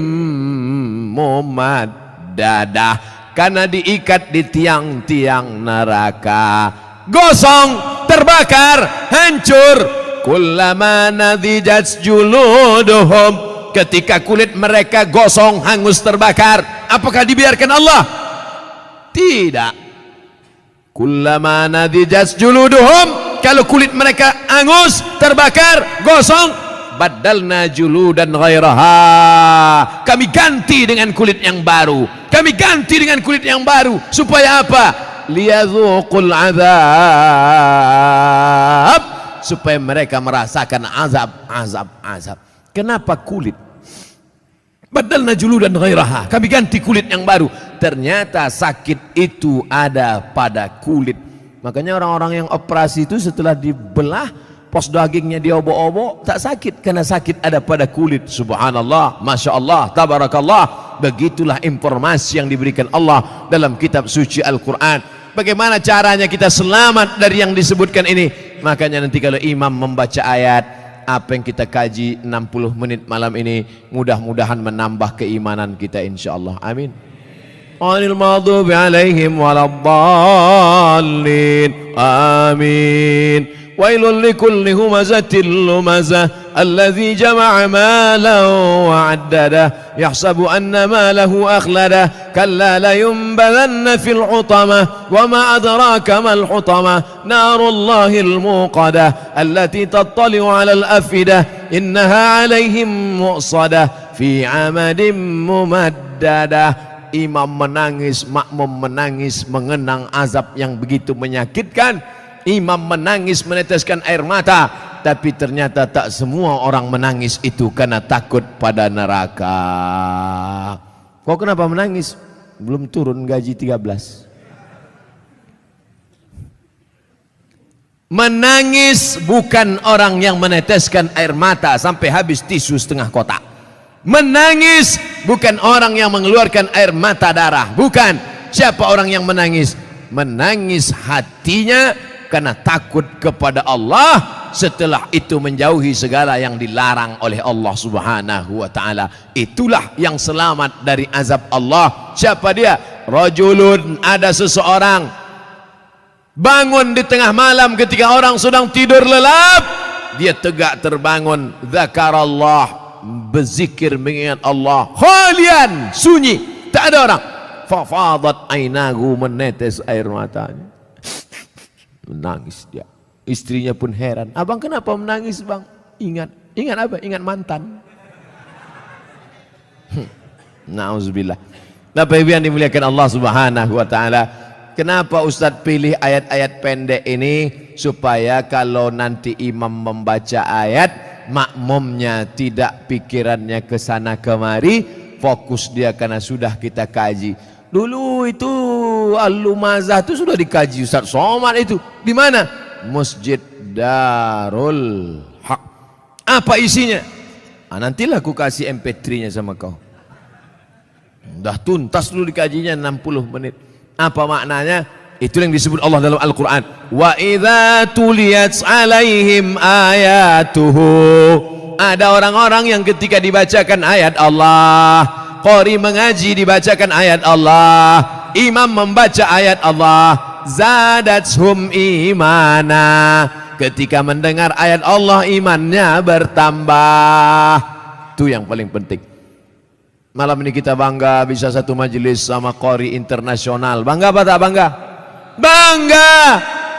mumaddadah, karena diikat di tiang-tiang neraka. Gosong, terbakar, hancur. Kullama nadijat juluduhum, ketika kulit mereka gosong, hangus, terbakar, apakah dibiarkan Allah? Tidak. Kullama nadijat juluduhum, kalau kulit mereka hangus, terbakar, gosong, badalna juludan ghairaha, kami ganti dengan kulit yang baru. Kami ganti dengan kulit yang baru. Supaya apa? Liyadzuqul azab, supaya mereka merasakan azab. Kenapa kulit? Badalna juludan ghairaha, kami ganti kulit yang baru. Ternyata sakit itu ada pada kulit. Makanya orang-orang yang operasi itu setelah dibelah, pos dagingnya diobok-obok, tak sakit, karena sakit ada pada kulit. Subhanallah, Masya Allah, Tabarakallah. Begitulah informasi yang diberikan Allah dalam kitab suci Al-Quran. Bagaimana caranya kita selamat dari yang disebutkan ini? Makanya nanti kalau imam membaca ayat, apa yang kita kaji 60 menit malam ini, mudah-mudahan menambah keimanan kita insyaAllah. Amin. Ghairil maghdubi alaihim waladdallin. Amin. Wailul likulli humazatil lumazah alladzi jama'a malan wa 'addadah yahsabu anna malahu akhladah kalla la yunbadanna fil hutamah wa ma adraka mal hutamah narullahil muqadah allati tattali'u 'alal afidah innaha 'alaihim mu'sadah fi 'amadin mumaddadah. Imam menangis, makmum menangis, mengenang azab yang begitu menyakitkan. Imam menangis, meneteskan air mata. tapi ternyata tak semua orang menangis itu karena takut pada neraka. Kau kenapa menangis? Belum turun gaji 13. Menangis bukan orang yang meneteskan air mata sampai habis tisu setengah kotak. Menangis bukan orang yang mengeluarkan air mata darah. Bukan. Siapa orang yang menangis? Menangis hatinya karena takut kepada Allah, setelah itu menjauhi segala yang dilarang oleh Allah Subhanahu wa taala. Itulah yang selamat dari azab Allah. Siapa dia? Rajulun, ada seseorang bangun di tengah malam ketika orang sedang tidur lelap, dia tegak terbangun, zakarallah, berzikir mengingat Allah, khalian, sunyi, tak ada orang. Fafadat ainahu, menetes air matanya, menangis dia. Istrinya pun heran, abang kenapa menangis bang? Ingat apa? Ingat mantan. Nauzubillah. Bapak Ibu yang dimuliakan Allah Subhanahu wa taala, kenapa Ustadz pilih ayat-ayat pendek ini? Supaya kalau nanti imam membaca ayat, makmumnya tidak pikirannya ke sana kemari, fokus dia karena sudah kita kaji. Dulu itu Al-Lumazah itu sudah dikaji Ustaz Somad itu. Di mana? Masjid Darul Haq. Apa isinya? Nantilah aku kasih MP3-nya sama kau. Dah tuntas dulu dikajinya 60 menit. Apa maknanya? Itu yang disebut Allah dalam Al-Quran. Wa idza tuliyat alaihim ayatuhu. Ada orang-orang yang ketika dibacakan ayat Allah, qari mengaji dibacakan ayat Allah, imam membaca ayat Allah, zadatuhum imana. Ketika mendengar ayat Allah, imannya bertambah. Itu yang paling penting. Malam ini kita bangga bisa satu majelis sama qari internasional. Bangga apa tak bangga? Bangga.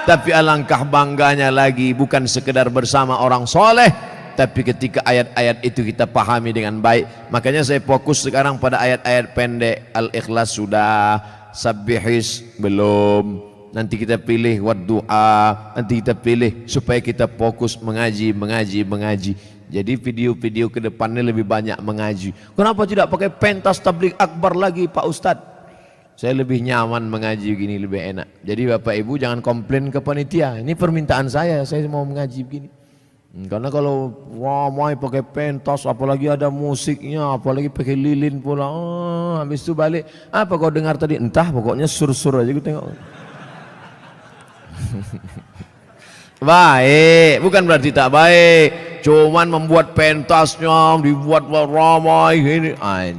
Tapi alangkah bangganya lagi bukan sekedar bersama orang soleh, tapi ketika ayat-ayat itu kita pahami dengan baik. Makanya saya fokus sekarang pada ayat-ayat pendek. Al-Ikhlas sudah, Sabbihis belum, nanti kita pilih Waddu'a, nanti kita pilih, supaya kita fokus mengaji. Jadi video-video ke depannya lebih banyak mengaji. Kenapa tidak pakai pentas tabligh akbar lagi Pak Ustadz? Saya lebih nyaman mengaji begini, lebih enak. Jadi Bapak Ibu jangan komplain ke panitia, ini permintaan saya mau mengaji begini. Karena kalau ramai pakai pentas, apalagi ada musiknya, apalagi pakai lilin pula, habis itu balik, apa kau dengar tadi? Entah, pokoknya sur-sur aja gue tengok. Baik, bukan berarti tak baik, cuman membuat pentasnya, dibuat ramai ini.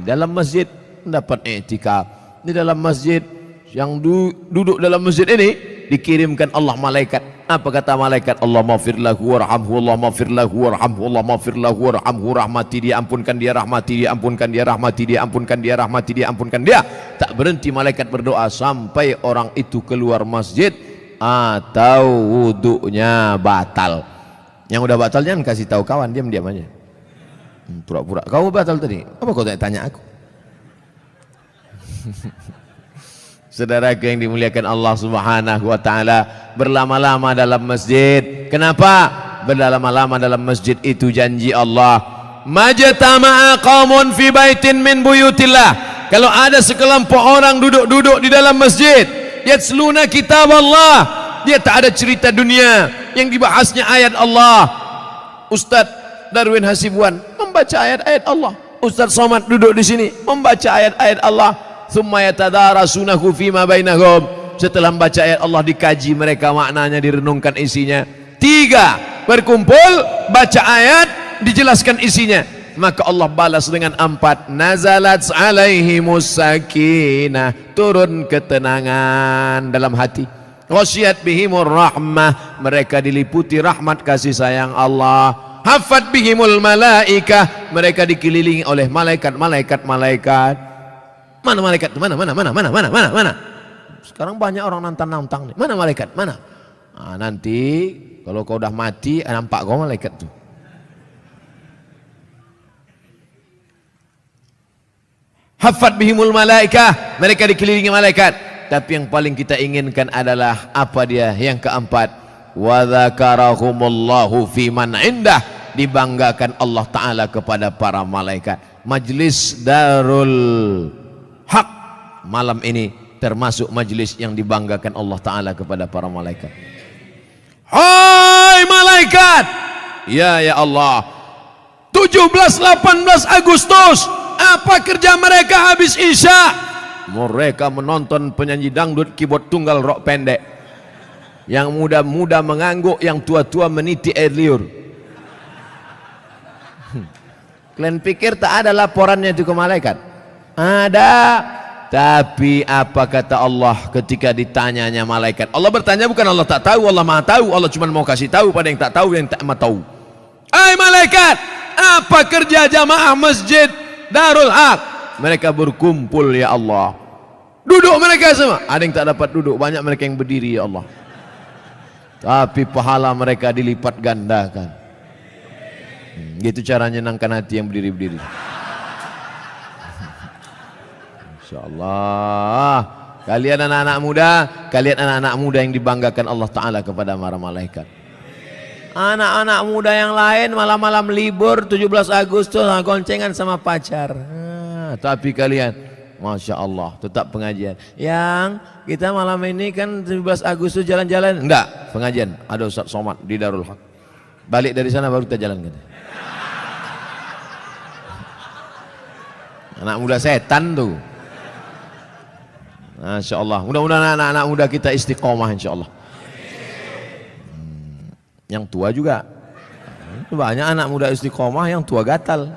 Dalam masjid dapat i'tikaf. Di dalam masjid, yang duduk dalam masjid ini dikirimkan Allah malaikat. Apa kata malaikat? Allah maghfir lahu warhamhu, Allah maghfir lahu warhamhu, Allah maghfir lahu warhamhu, rahmati dia, ampunkan dia, rahmati dia, ampunkan dia, rahmati dia, ampunkan dia, rahmati dia, ampunkan dia. Tak berhenti malaikat berdoa sampai orang itu keluar masjid atau wudunya batal. Yang udah batal jangan kasih tahu kawan, diam-diam aja. Pura-pura kau batal tadi. Apa kau tanya aku? Saudaraku yang dimuliakan Allah Subhanahu wa taala, berlama-lama dalam masjid. Kenapa? Berlama-lama dalam masjid itu janji Allah, majtama'a qaumun fi baitin min buyutillah. Kalau ada sekelompok orang duduk-duduk di dalam masjid, yatsluna kitab Allah, dia tak ada cerita dunia, yang dibahasnya ayat Allah. Ustaz Darwin Hasibuan membaca ayat-ayat Allah, Ustaz Somad duduk di sini membaca ayat-ayat Allah. Thumma yatadarasunahu fima bainahum. Setelah membaca ayat Allah dikaji mereka maknanya, direnungkan isinya. 3, berkumpul baca ayat, dijelaskan isinya, maka Allah balas dengan 4, nazalat alaihimus sakinah, turun ketenangan dalam hati. Ghasyiyat bihimur rahmah, mereka diliputi rahmat kasih sayang Allah. Hafat bihimul malaikah, mereka dikelilingi oleh malaikat-malaikat. Mana malaikat? Mana? Sekarang banyak orang nantang-nantang nih. Mana malaikat? Mana? Nanti kalau kau udah mati, nampak kau malaikat tuh. Hafat bihimul malaikah, mereka dikelilingi malaikat. Tapi yang paling kita inginkan adalah apa dia? Yang keempat, wa dzakarahumullahu fiman indah, dibanggakan Allah Ta'ala kepada para malaikat. Majlis Darul Haq malam ini termasuk majlis yang dibanggakan Allah Ta'ala kepada para malaikat. Hai malaikat, ya Allah, 17-18 Agustus apa kerja mereka habis Isya? Mereka menonton penyanyi dangdut keyboard tunggal rok pendek. Yang muda-muda mengangguk, yang tua-tua meniti air liur. Kalian pikir tak ada laporannya itu ke malaikat? Ada. Tapi apa kata Allah ketika ditanyanya malaikat? Allah bertanya, bukan Allah tak tahu, Allah maha tahu. Allah cuma mau kasih tahu pada yang tak tahu, yang tak mau tahu. Hai malaikat, apa kerja jamaah masjid Darul Haq? Mereka berkumpul ya Allah. Duduk mereka semua. Ada yang tak dapat duduk, banyak mereka yang berdiri ya Allah. Tapi pahala mereka dilipat gandakan. Gitu cara nyenangkan hati yang berdiri-berdiri. InsyaAllah kalian anak-anak muda yang dibanggakan Allah Ta'ala kepada para malaikat. Anak-anak muda yang lain malam-malam libur 17 Agustus goncengan sama pacar. Tapi kalian, Masya Allah, tetap pengajian. Yang kita malam ini kan 17 Agustus jalan-jalan. Enggak, pengajian. Ada Ustaz Somad di Darul Haq. Balik dari sana baru kita jalan. Anak muda setan tuh. Masya Allah. Mudah-mudahan anak-anak muda kita istiqomah insya Allah. Yang tua juga. Banyak anak muda istiqomah, yang tua gatal.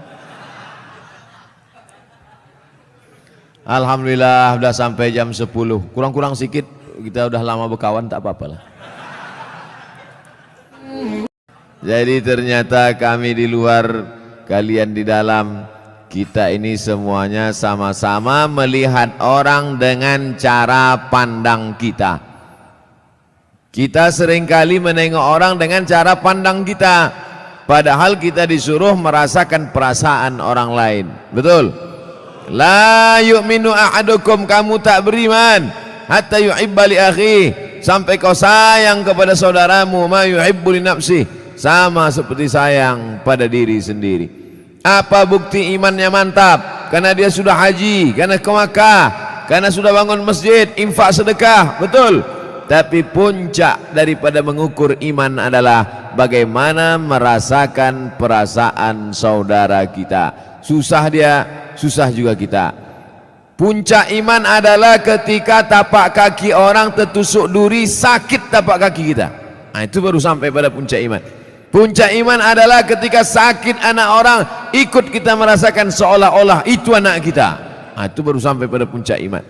Alhamdulillah sudah sampai jam 10. Kurang-kurang sedikit, kita udah lama berkawan, tak apa-apa lah. Jadi ternyata kami di luar, kalian di dalam. Kita ini semuanya sama-sama melihat orang dengan cara pandang kita. Kita seringkali menengok orang dengan cara pandang kita, padahal kita disuruh merasakan perasaan orang lain. Betul? La yu'minu ahadukum, kamu tak beriman hatta yuhibba li akhi, sampai kau sayang kepada saudaramu ma yuhibbu li nafsi, sama seperti sayang pada diri sendiri. Apa bukti imannya mantap? Karena dia sudah haji, karena ke Makkah, karena sudah bangun masjid, infak sedekah, betul. Tapi puncak daripada mengukur iman adalah bagaimana merasakan perasaan saudara kita. Susah dia, susah juga kita. Puncak iman adalah ketika tapak kaki orang tertusuk duri, sakit tapak kaki kita. Nah, itu baru sampai pada puncak iman. Puncak iman adalah ketika sakit anak orang, ikut kita merasakan seolah-olah itu anak kita. Nah, itu baru sampai pada puncak iman.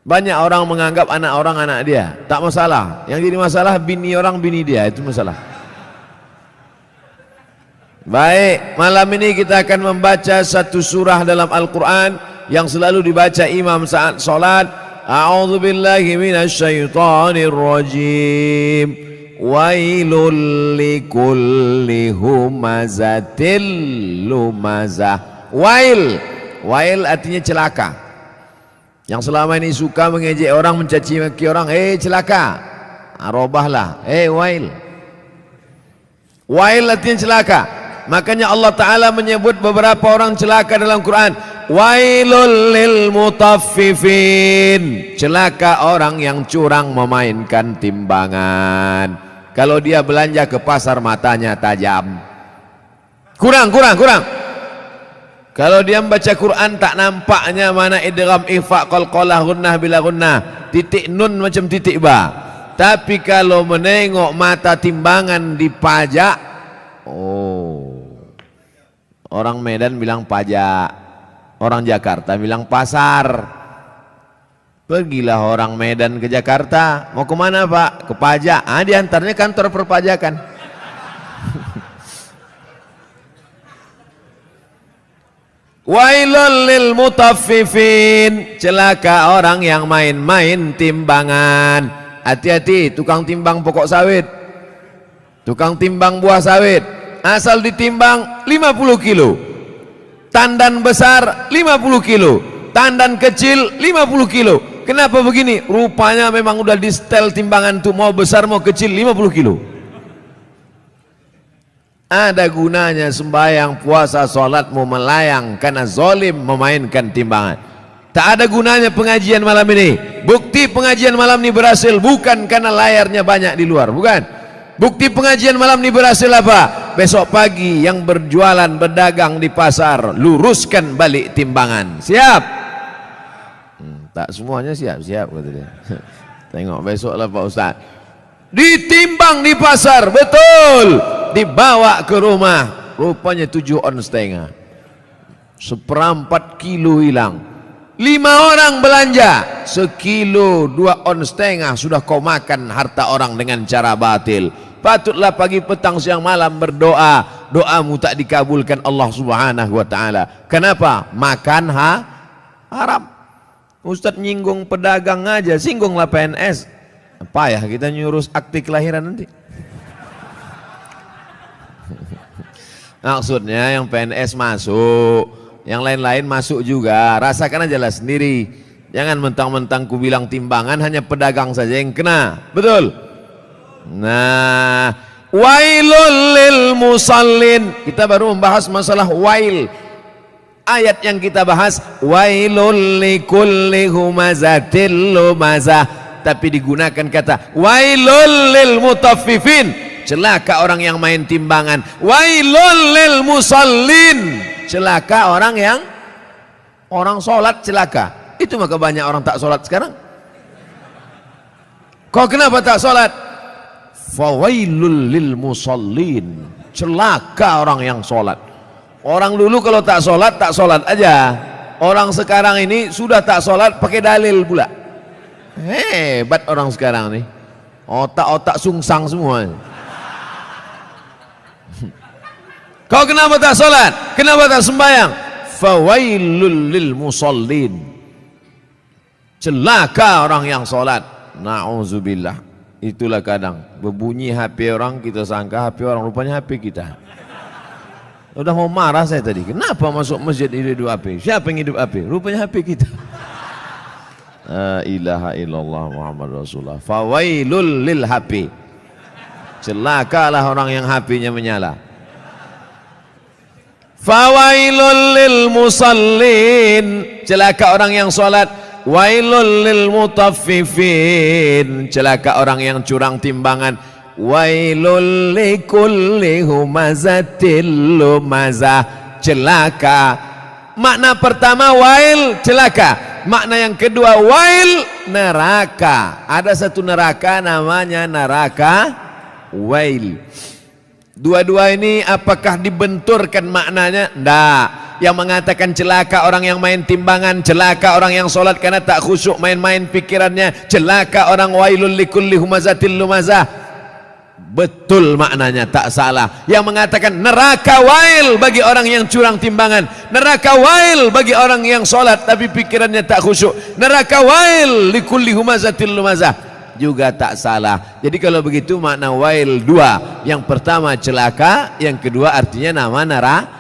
Banyak orang menganggap anak orang anak dia, tak masalah. Yang jadi masalah bini orang bini dia, itu masalah. Baik, malam ini kita akan membaca satu surah dalam Al-Quran yang selalu dibaca imam saat sholat. A'udzubillahi minasyaitonir rajim. Wailul likulli humazatil lumazah. Wail artinya celaka. Yang selama ini suka mengejek orang, mencaci maki orang, celaka, arobahlah, wail. Wail artinya celaka. Makanya Allah Ta'ala menyebut beberapa orang celaka dalam Quran. Wailul lil mutaffifin, celaka orang yang curang memainkan timbangan. Kalau dia belanja ke pasar matanya tajam, kurang. Kalau dia membaca Quran tak nampaknya mana idgham, ikhfa, qalqalah, gunnah bila gunnah, titik nun macam titik ba. Tapi kalau menengok mata timbangan dipajak, orang Medan bilang pajak, orang Jakarta bilang pasar. Pergilah orang Medan ke Jakarta, mau kemana Pak? Ke pajak. Diantaranya kantor perpajakan. Wailul lil mutaffifin, celaka orang yang main-main timbangan. Hati-hati tukang timbang pokok sawit, tukang timbang buah sawit. Asal ditimbang 50 kilo, tandan besar 50 kilo, tandan kecil 50 kilo. Kenapa begini? Rupanya memang udah di setel timbangan tuh, mau besar mau kecil 50 kilo. Ada gunanya sembahyang, puasa, sholatmu melayang karena zolim memainkan timbangan. Tak ada gunanya pengajian malam ini. Bukti pengajian malam ini berhasil bukan karena layarnya banyak di luar, bukan. Bukti pengajian malam ini berhasil apa? Besok pagi yang berjualan berdagang di pasar, luruskan balik timbangan. Siap? Tak semuanya siap-siap kata dia. Tengok besok lah Pak Ustaz. Ditimbang di pasar, betul. Dibawa ke rumah, rupanya 7,5 on, 1/4 kilo hilang. 5 orang belanja, 1 kilo 2,5 on sudah kau makan harta orang dengan cara batil. Patutlah pagi petang siang malam berdoa, doamu tak dikabulkan Allah Subhanahu wa taala. Kenapa? Makan haram. Ustadz nyinggung pedagang aja, singgunglah PNS. Payah kita nyurus akte kelahiran nanti. Maksudnya yang PNS masuk, yang lain-lain masuk juga. Rasakan aja lah sendiri. Jangan mentang-mentang ku bilang timbangan hanya pedagang saja yang kena. Betul? Nah, wailul lil musallin. Kita baru membahas masalah wail. Ayat yang kita bahas wailul likulli humazatil lumazah, tapi digunakan kata wailul lil mutaffifin, celaka orang yang main timbangan. Wailul lil musallin, celaka orang yang sholat celaka. Itu maka banyak orang tak sholat sekarang. Kau kenapa tak sholat? Fawailul lil musallin, celaka orang yang sholat. Orang dulu kalau tak sholat aja. Orang sekarang ini sudah tak sholat pakai dalil pula. Hebat orang sekarang nih. Otak-otak sungsang semua. Kau kenapa tak sholat? Kenapa tak sembahyang? Fawailul lil musallin, celaka orang yang sholat. Na'udzubillah. Itulah kadang berbunyi HP orang, kita sangka HP orang, rupanya HP kita. Udah mau marah saya tadi. Kenapa masuk masjid hidup HP? Siapa yang hidup HP? Rupanya HP kita. La ilaha illallah Muhammad Rasulullah. Fawailul lil HP, celakalah orang yang HP-nya menyala. Fawailul lil musallin, celaka orang yang sholat. Wailul lil mutaffifin, celaka orang yang curang timbangan. Wailul likulli humazatil lumazah, celaka. Makna pertama wail, celaka. Makna yang kedua wail, neraka. Ada satu neraka namanya neraka wail. Dua-dua ini apakah dibenturkan maknanya? Tidak. Yang mengatakan celaka orang yang main timbangan, celaka orang yang sholat karena tak khusyuk main-main pikirannya, celaka orang wailul likulli humazatil lumazah, betul maknanya, tak salah. Yang mengatakan neraka wail bagi orang yang curang timbangan, neraka wail bagi orang yang sholat tapi pikirannya tak khusyuk, neraka wail likulli humazatil lumazah, juga tak salah. Jadi kalau begitu makna wail dua. Yang pertama celaka, yang kedua artinya nama neraka.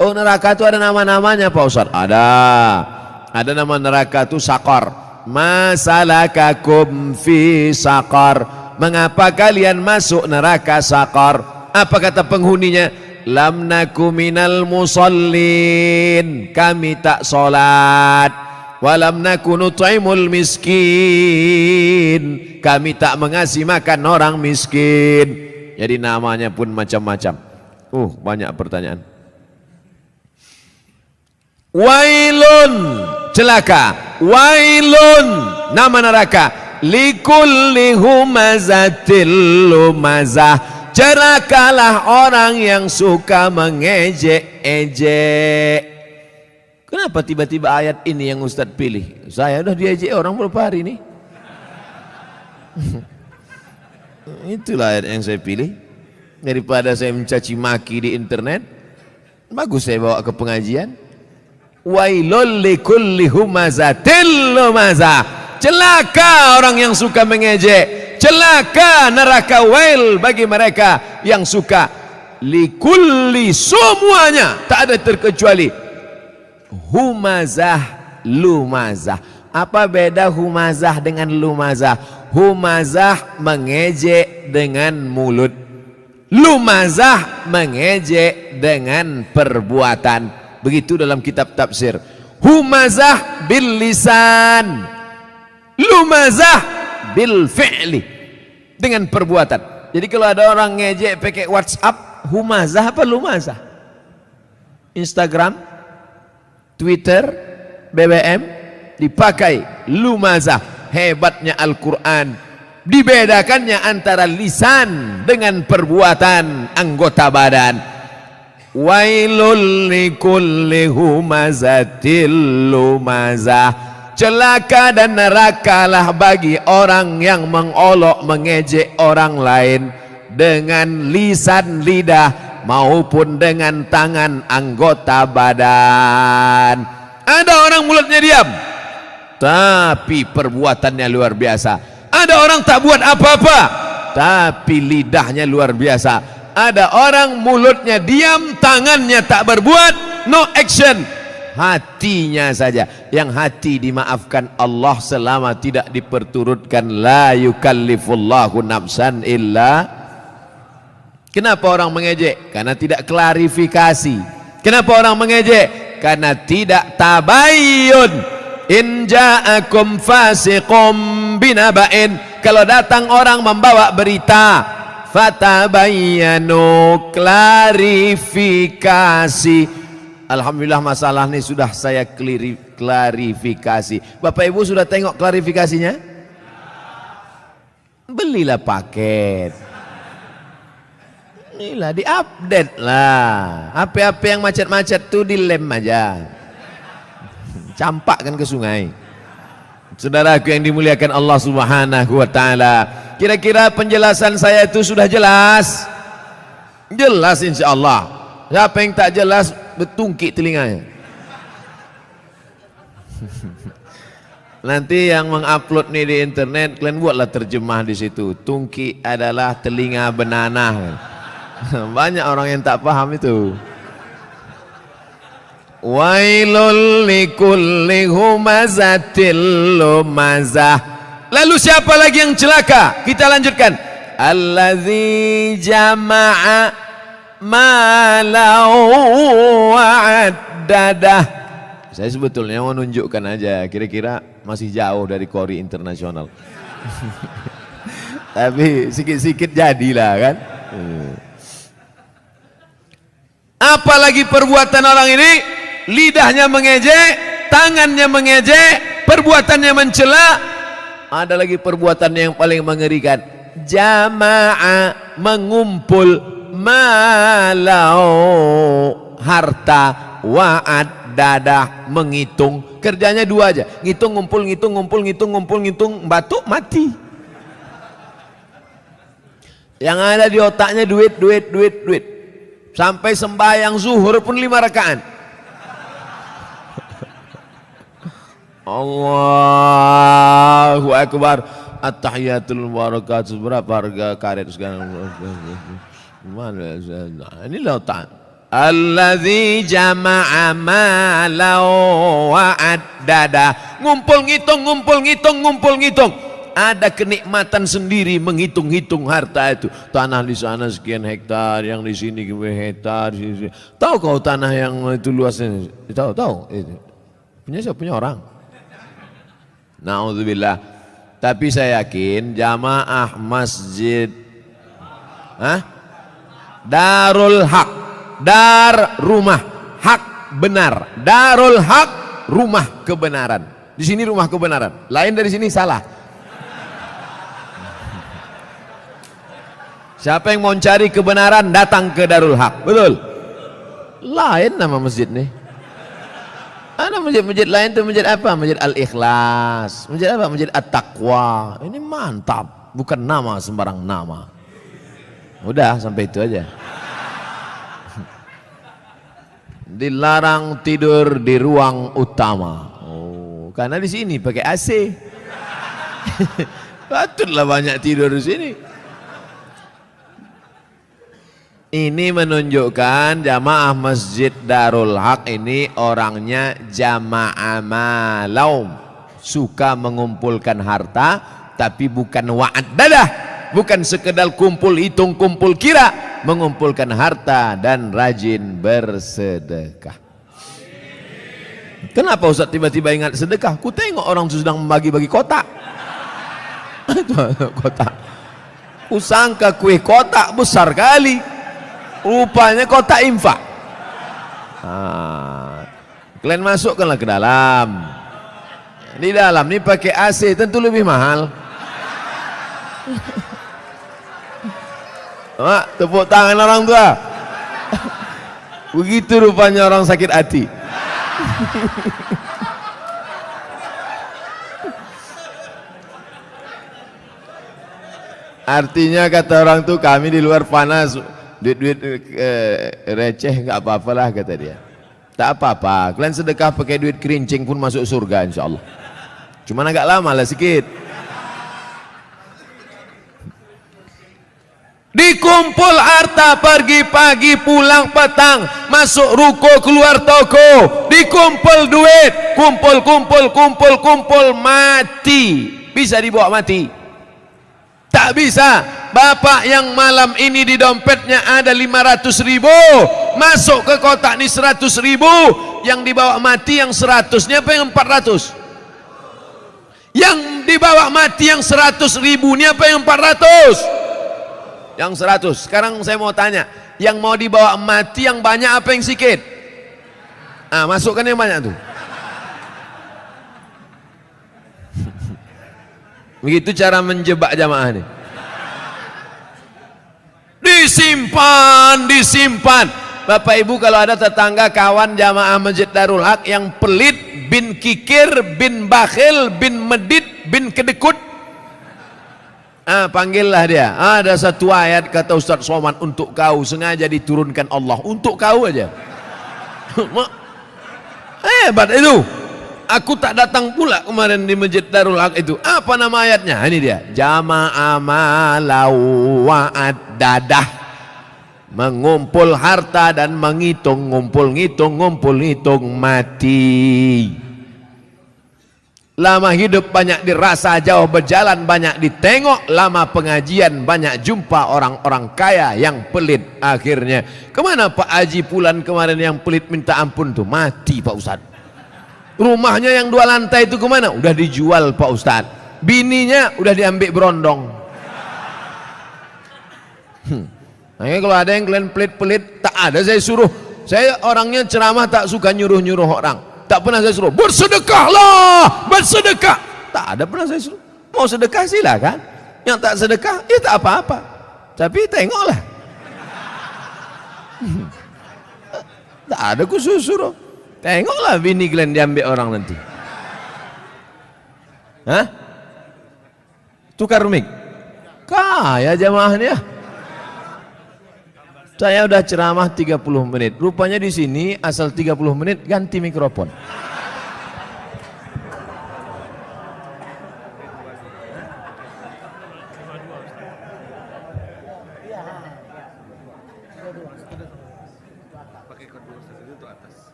Oh, neraka itu ada nama-namanya Pak Ustaz? Ada nama neraka itu Saqar. Masalakakum fi Saqar, mengapa kalian masuk neraka Saqar? Apa kata penghuninya? Lam naku minal musallin, kami tak solat. Walam naku nut'imul miskin, kami tak mengasih makan orang miskin. Jadi namanya pun macam-macam. Banyak pertanyaan. Wailun, celaka. Wailun, nama neraka. Likulli humazatil lumazah, celakalah orang yang suka mengejek-ejek. Kenapa tiba-tiba ayat ini yang Ustadz pilih? Saya udah diejek orang berapa hari ini. Itulah ayat yang saya pilih. Daripada saya mencaci maki di internet, bagus saya bawa ke pengajian. Wailul likulli humazatil lumazah, celaka orang yang suka mengejek, celaka neraka wail bagi mereka yang suka. Likulli, semuanya, tak ada terkecuali. Humazah, lumazah, Apa beda humazah dengan lumazah? Humazah mengejek dengan mulut, lumazah mengejek dengan perbuatan. Begitu dalam kitab tafsir. Humazah bil lisan, lumazah bil fi'li, dengan perbuatan. Jadi kalau ada orang ngejek pakai WhatsApp, humazah apa lumazah? Instagram, Twitter, BBM dipakai lumazah. Hebatnya Al-Quran, dibedakannya antara lisan dengan perbuatan anggota badan. Wailul likulli humazatil lumazah, celaka dan nerakalah bagi orang yang mengolok mengejek orang lain dengan lisan lidah maupun dengan tangan anggota badan. Ada orang mulutnya diam tapi perbuatannya luar biasa. Ada orang tak buat apa-apa tapi lidahnya luar biasa. Ada orang mulutnya diam, tangannya tak berbuat, no action, hatinya saja. Yang hati dimaafkan Allah selama tidak diperturutkan. La yukallifullahu nafsan illa. Kenapa orang mengejek? Karena tidak klarifikasi. Kenapa orang mengejek? Karena tidak tabayyun. In ja'akum fasiqum binaba'in, kalau datang orang membawa berita, fatabayyanu, klarifikasi. Alhamdulillah masalah ini sudah saya klarifikasi. Bapak Ibu sudah tengok klarifikasinya? Belilah paket, inilah diupdate lah. HP-HP yang macet-macet tuh dilem aja, campakkan ke sungai. Saudaraku yang dimuliakan Allah Subhanahu wa taala, kira-kira penjelasan saya itu sudah jelas? Jelas insyaallah. Siapa yang tak jelas betungkik telinganya. Nanti yang mengupload nih di internet, kalian buatlah terjemah di situ. Tungki adalah telinga benanah. Banyak orang yang tak paham itu. Wailul likulli humazatil lumazah. Lalu siapa lagi yang celaka? Kita lanjutkan. Allazi jama'a malau wa'addadah. Saya sebetulnya mau nunjukkan aja, kira-kira masih jauh dari Kori internasional. Tapi sikit-sikit jadilah kan. Apalagi perbuatan orang ini? Lidahnya mengejek, tangannya mengejek, perbuatannya mencela. Ada lagi perbuatan yang paling mengerikan. Jama'a, mengumpul, malau, harta, wa'ad, dadah, menghitung. Kerjanya dua aja, ngitung, ngumpul, ngitung, ngumpul, ngitung, ngumpul, ngitung, batuk, mati. Yang ada di otaknya duit, duit, duit, duit. Sampai sembahyang zuhur pun 5 rakaat. Allahu Akbar. At-tahiyatul barakatuh. Berapa harga karet sekarang? Mana? Ini lautan. Allazi jama'a malau wa'addada. Ngumpul ngitung, ngumpul ngitung, ngumpul ngitung. Ada kenikmatan sendiri menghitung-hitung harta itu. Tanah di sana sekian hektar, yang di sini hektar. Tahu kau tanah yang itu luasnya? Tahu, tahu. Punya siapa? Punya orang. Na'udzubillah. Tapi saya yakin jamaah masjid Darul Haq, dar rumah, hak benar. Darul Haq, rumah kebenaran. Di sini rumah kebenaran. Lain dari sini salah. Siapa yang mau cari kebenaran datang ke Darul Haq. Betul? Lain nama masjid nih. Ada masjid-masjid lain tuh, masjid apa? Masjid Al-Ikhlas. Masjid apa? Masjid At-Taqwa. Ini mantap, bukan nama sembarang nama. Udah sampai itu aja. Dilarang tidur di ruang utama. Oh, karena di sini pakai AC. Patutlah banyak tidur di sini. Ini menunjukkan jamaah masjid Darul Haq ini orangnya jamaah malau. suka mengumpulkan harta, tapi bukan wa'ad dadah, bukan sekedar kumpul hitung kumpul kira, mengumpulkan harta dan rajin bersedekah. Kenapa Ustaz tiba-tiba ingat sedekah? Ku tengok orang sedang membagi-bagi kotak. Kotak. Ku sangka kue kotak besar kali, rupanya kotak infak. Kalian masukkanlah ke dalam. Di dalam ini pakai AC, tentu lebih mahal. Mak, tepuk tangan orang tua. Begitu rupanya orang sakit hati. Artinya kata orang tuh, kami di luar panas, duit-duit receh nggak apa-apalah kata dia. Tak apa-apa, kalian sedekah pakai duit kerincing pun masuk surga insya Allah. Cuman agak lama lah sikit. Dikumpul harta pergi pagi pulang petang, masuk ruko keluar toko, dikumpul duit, kumpul mati. Bisa dibawa mati? Tak bisa. Bapak yang malam ini di dompetnya ada 500.000, masuk ke kotak ini 100.000, yang dibawa mati yang 100-nya apa yang 400? Yang dibawa mati yang 100.000 ini apa yang 400? Yang 100. Sekarang saya mau tanya, yang mau dibawa mati yang banyak apa yang sikit? Masukkan yang banyak tuh. Begitu cara menjebak jamaah ini. Disimpan. Bapak Ibu, kalau ada tetangga kawan jamaah Masjid Darul Haq yang pelit, bin kikir, bin bakhil, bin medit, bin kedekut, panggillah dia. Ada satu ayat kata Ustaz Somad untuk kau, sengaja diturunkan Allah untuk kau aja. Hebat itu. Aku tak datang pula kemarin di Masjid Darul Haq itu. Apa nama ayatnya? Ini dia. Jama'a malau wa'ad dadah. Mengumpul harta dan menghitung, ngumpul ngitung mati. Lama hidup banyak dirasa, jauh berjalan banyak ditengok, lama pengajian banyak jumpa orang-orang kaya yang pelit. Akhirnya kemana Pak Haji Pulan kemarin yang pelit minta ampun tuh? Mati Pak Ustadz. Rumahnya yang 2 lantai itu kemana? Udah dijual Pak Ustadz. Bininya udah diambil berondong. Nah, kalau ada yang kalian pelit-pelit, tak ada saya suruh. Saya orangnya ceramah tak suka nyuruh-nyuruh orang. Tak pernah saya suruh, bersedekahlah, bersedekah. Tak ada pernah saya suruh. Mau sedekah silakan. Yang tak sedekah, ya tak apa-apa. Tapi tengoklah. Tak ada khusus suruh. Tengoklah bini kalian diambil orang nanti. Tukar mic. Kaya jamaahnya. Saya udah ceramah 30 menit. Rupanya di sini asal 30 menit ganti mikrofon.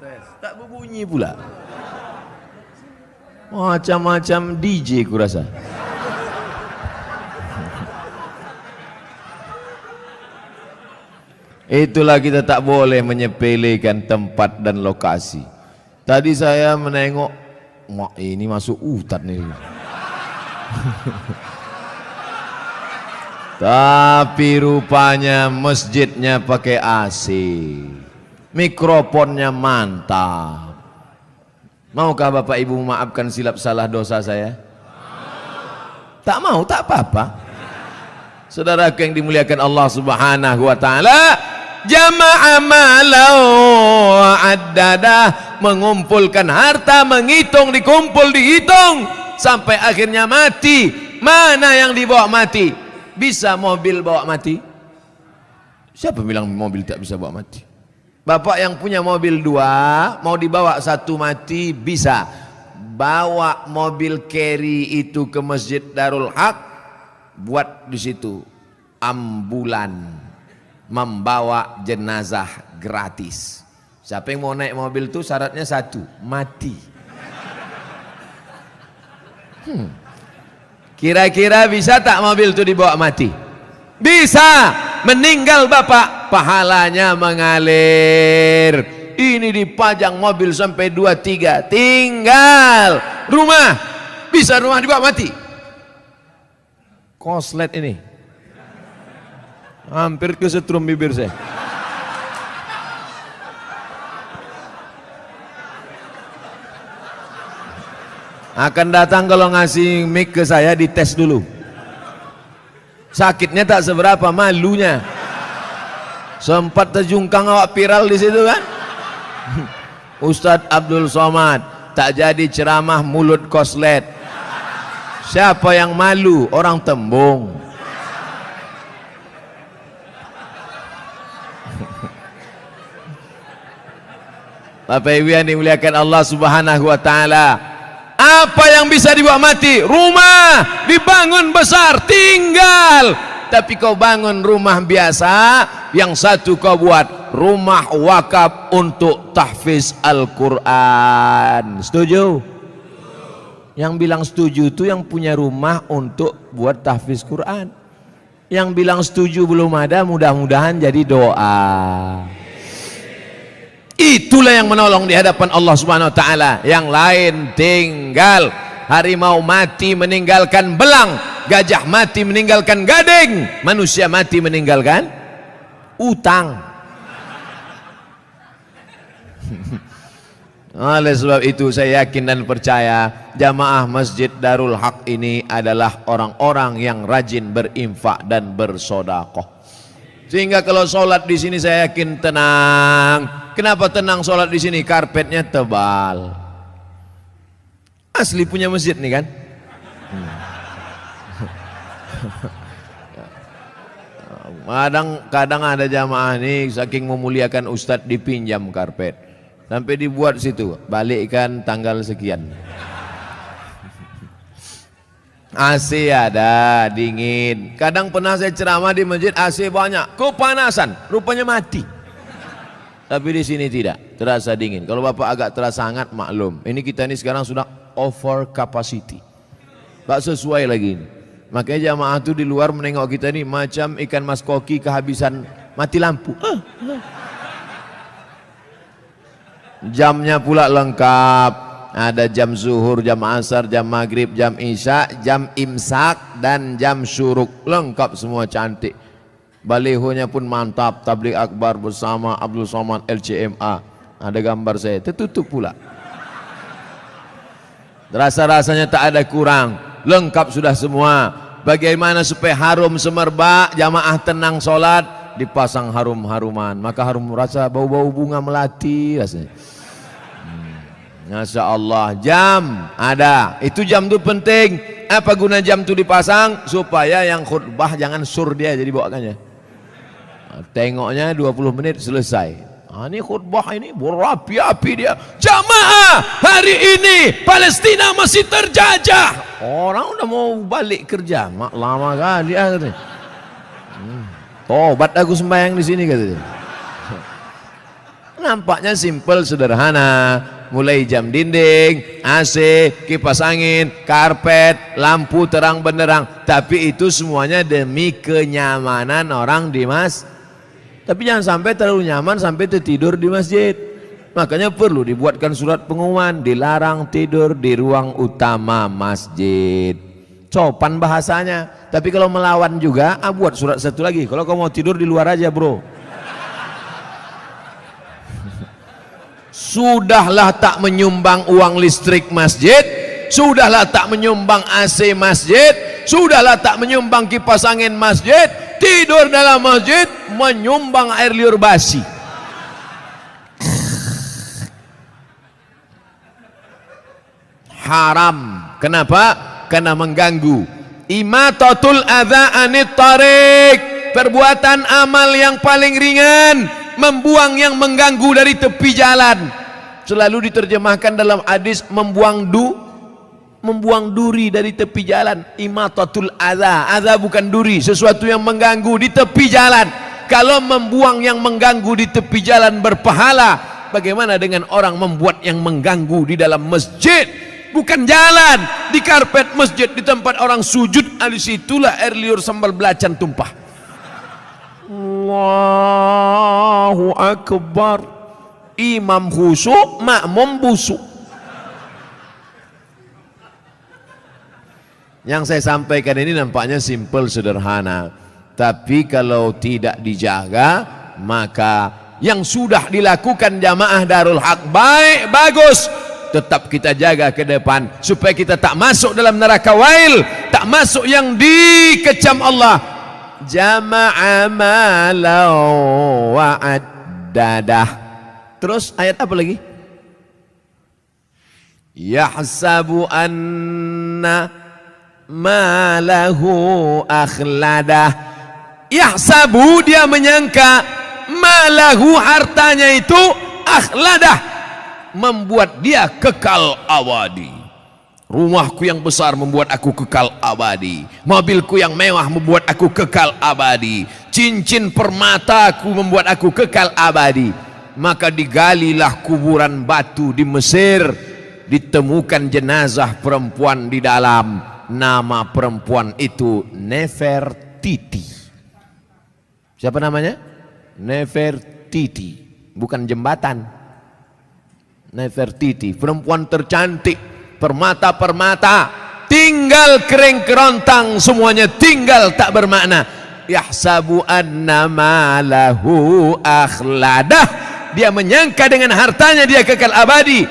Tes. Tak berbunyi pula. Macam-macam DJ kurasa. Itulah kita tak boleh menyepelekan tempat dan lokasi. Tadi saya menengok, mak ini masuk hutan nih. Tapi rupanya masjidnya pakai AC. Mikrofonnya mantap. Maukah Bapak Ibu memaafkan silap salah dosa saya? Tak mau, tak apa-apa. Saudara yang dimuliakan Allah Subhanahu wa taala, jama'a malau wa'addadah, mengumpulkan harta, menghitung, dikumpul, dihitung sampai akhirnya mati. Mana yang dibawa mati? Bisa mobil bawa mati? Siapa bilang mobil tak bisa bawa mati? Bapak yang punya mobil 2 mau dibawa 1 mati bisa. Bawa mobil carry itu ke Masjid Darul Haq, buat di situ ambulan membawa jenazah gratis. Siapa yang mau naik mobil tuh syaratnya satu, mati. Kira-kira bisa tak mobil tuh dibawa mati? Bisa. Meninggal bapak, pahalanya mengalir. Ini dipajang mobil sampai 2-3, tinggal rumah. Bisa rumah dibawa mati. Koslet ini. Hampir kesetrum bibir saya. Akan datang kalau ngasih mic ke saya dites dulu. Sakitnya tak seberapa, malunya. Sempat terjungkang awak viral di situ kan? Ustadz Abdul Somad tak jadi ceramah mulut koslet. Siapa yang malu? Orang Tembung. Bapak Ibu yang dimuliakan Allah Subhanahu wa taala, apa yang bisa dibawa mati? Rumah dibangun besar, tinggal. Tapi kau bangun rumah biasa, yang satu kau buat rumah wakaf untuk tahfiz Al-Quran. Setuju? Yang bilang setuju itu yang punya rumah untuk buat tahfiz Quran. Yang bilang setuju belum ada, mudah-mudahan jadi doa. Itulah yang menolong di hadapan Allah Subhanahu wa taala. Yang lain tinggal. Harimau mati meninggalkan belang, gajah mati meninggalkan gading, manusia mati meninggalkan utang. Oleh sebab itu saya yakin dan percaya jamaah Masjid Darul Haq ini adalah orang-orang yang rajin berinfak dan bersedekah. Sehingga kalau sholat di sini saya yakin tenang. Kenapa tenang sholat di sini? Karpetnya tebal. Asli punya masjid nih kan? Kadang ada jamaah nih saking memuliakan ustadz dipinjam karpet. Sampai dibuat situ, balikkan tanggal sekian. AC ada, dingin. Kadang pernah saya ceramah di masjid, AC banyak, kepanasan, rupanya mati. Tapi di sini tidak, terasa dingin. Kalau Bapak agak terasa hangat, maklum. Ini kita ini sekarang sudah over capacity. Tak sesuai lagi ini. Makanya jamaah itu di luar menengok kita ini macam ikan mas koki kehabisan mati lampu. Jamnya pula lengkap. Ada jam zuhur, jam asar, jam maghrib, jam isya, jam imsak, dan jam syuruk. Lengkap semua, cantik. Balihonya pun mantap. Tabligh akbar bersama Abdul Somad LCMA. Ada gambar saya, tertutup pula. Rasa-rasanya tak ada kurang. Lengkap sudah semua. Bagaimana supaya harum semerbak, jamaah tenang sholat, dipasang harum-haruman. Maka harum rasa bau-bau bunga melati rasanya. Masya Allah. Jam ada, itu jam itu penting. Apa guna jam itu dipasang? Supaya yang khutbah jangan sur dia, jadi bawakannya. Tengoknya 20 menit selesai. Ini khutbah ini berapi-api dia. Jamaah, hari ini Palestina masih terjajah. Orang udah mau balik kerja, mak lama kan dia katanya. Tobat aku sembahyang di sini katanya. Nampaknya simple, sederhana. Mulai jam dinding, AC, kipas angin, karpet, lampu terang benderang. Tapi itu semuanya demi kenyamanan orang di masjid. Tapi jangan sampai terlalu nyaman sampai tertidur di masjid. Makanya perlu dibuatkan surat pengumuman, dilarang tidur di ruang utama masjid. Sopan bahasanya. Tapi kalau melawan juga, buat surat satu lagi. Kalau kamu mau tidur di luar aja bro. Sudahlah tak menyumbang uang listrik masjid, sudahlah tak menyumbang AC masjid, sudahlah tak menyumbang kipas angin masjid, tidur dalam masjid menyumbang air liur basi. Haram. Kenapa? Karena mengganggu. Imatatul adza anit tariq, perbuatan amal yang paling ringan, membuang yang mengganggu dari tepi jalan. Selalu diterjemahkan dalam hadis membuang duri dari tepi jalan. Imatatul adza, adza bukan duri, sesuatu yang mengganggu di tepi jalan. Kalau membuang yang mengganggu di tepi jalan berpahala, bagaimana dengan orang membuat yang mengganggu di dalam masjid? Bukan jalan, di karpet masjid, di tempat orang sujud, disitulah air liur sambal belacan tumpah. Allahu Akbar. Imam khusyuk, makmum busuk. Yang saya sampaikan ini nampaknya simpel, sederhana, tapi kalau tidak dijaga, maka yang sudah dilakukan jamaah Darul Haq baik, bagus, tetap kita jaga ke depan supaya kita tak masuk dalam neraka wail, tak masuk yang dikecam Allah. Jama'a malau wa'addadah. Terus ayat apa lagi? Yahsabu anna malahu akhladah. Yahsabu, dia menyangka, malahu, hartanya itu, akhladah, membuat dia kekal abadi. Rumahku yang besar membuat aku kekal abadi, mobilku yang mewah membuat aku kekal abadi, cincin permataku membuat aku kekal abadi. Maka digalilah kuburan batu di Mesir, ditemukan jenazah perempuan di dalam. Nama perempuan itu Nefertiti. Siapa namanya? Nefertiti, bukan jembatan. Nefertiti, perempuan tercantik, permata-permata, tinggal kering kerontang, semuanya tinggal, tak bermakna. Yahsabu anna malahu akhladah. Dia menyangka dengan hartanya dia kekal abadi.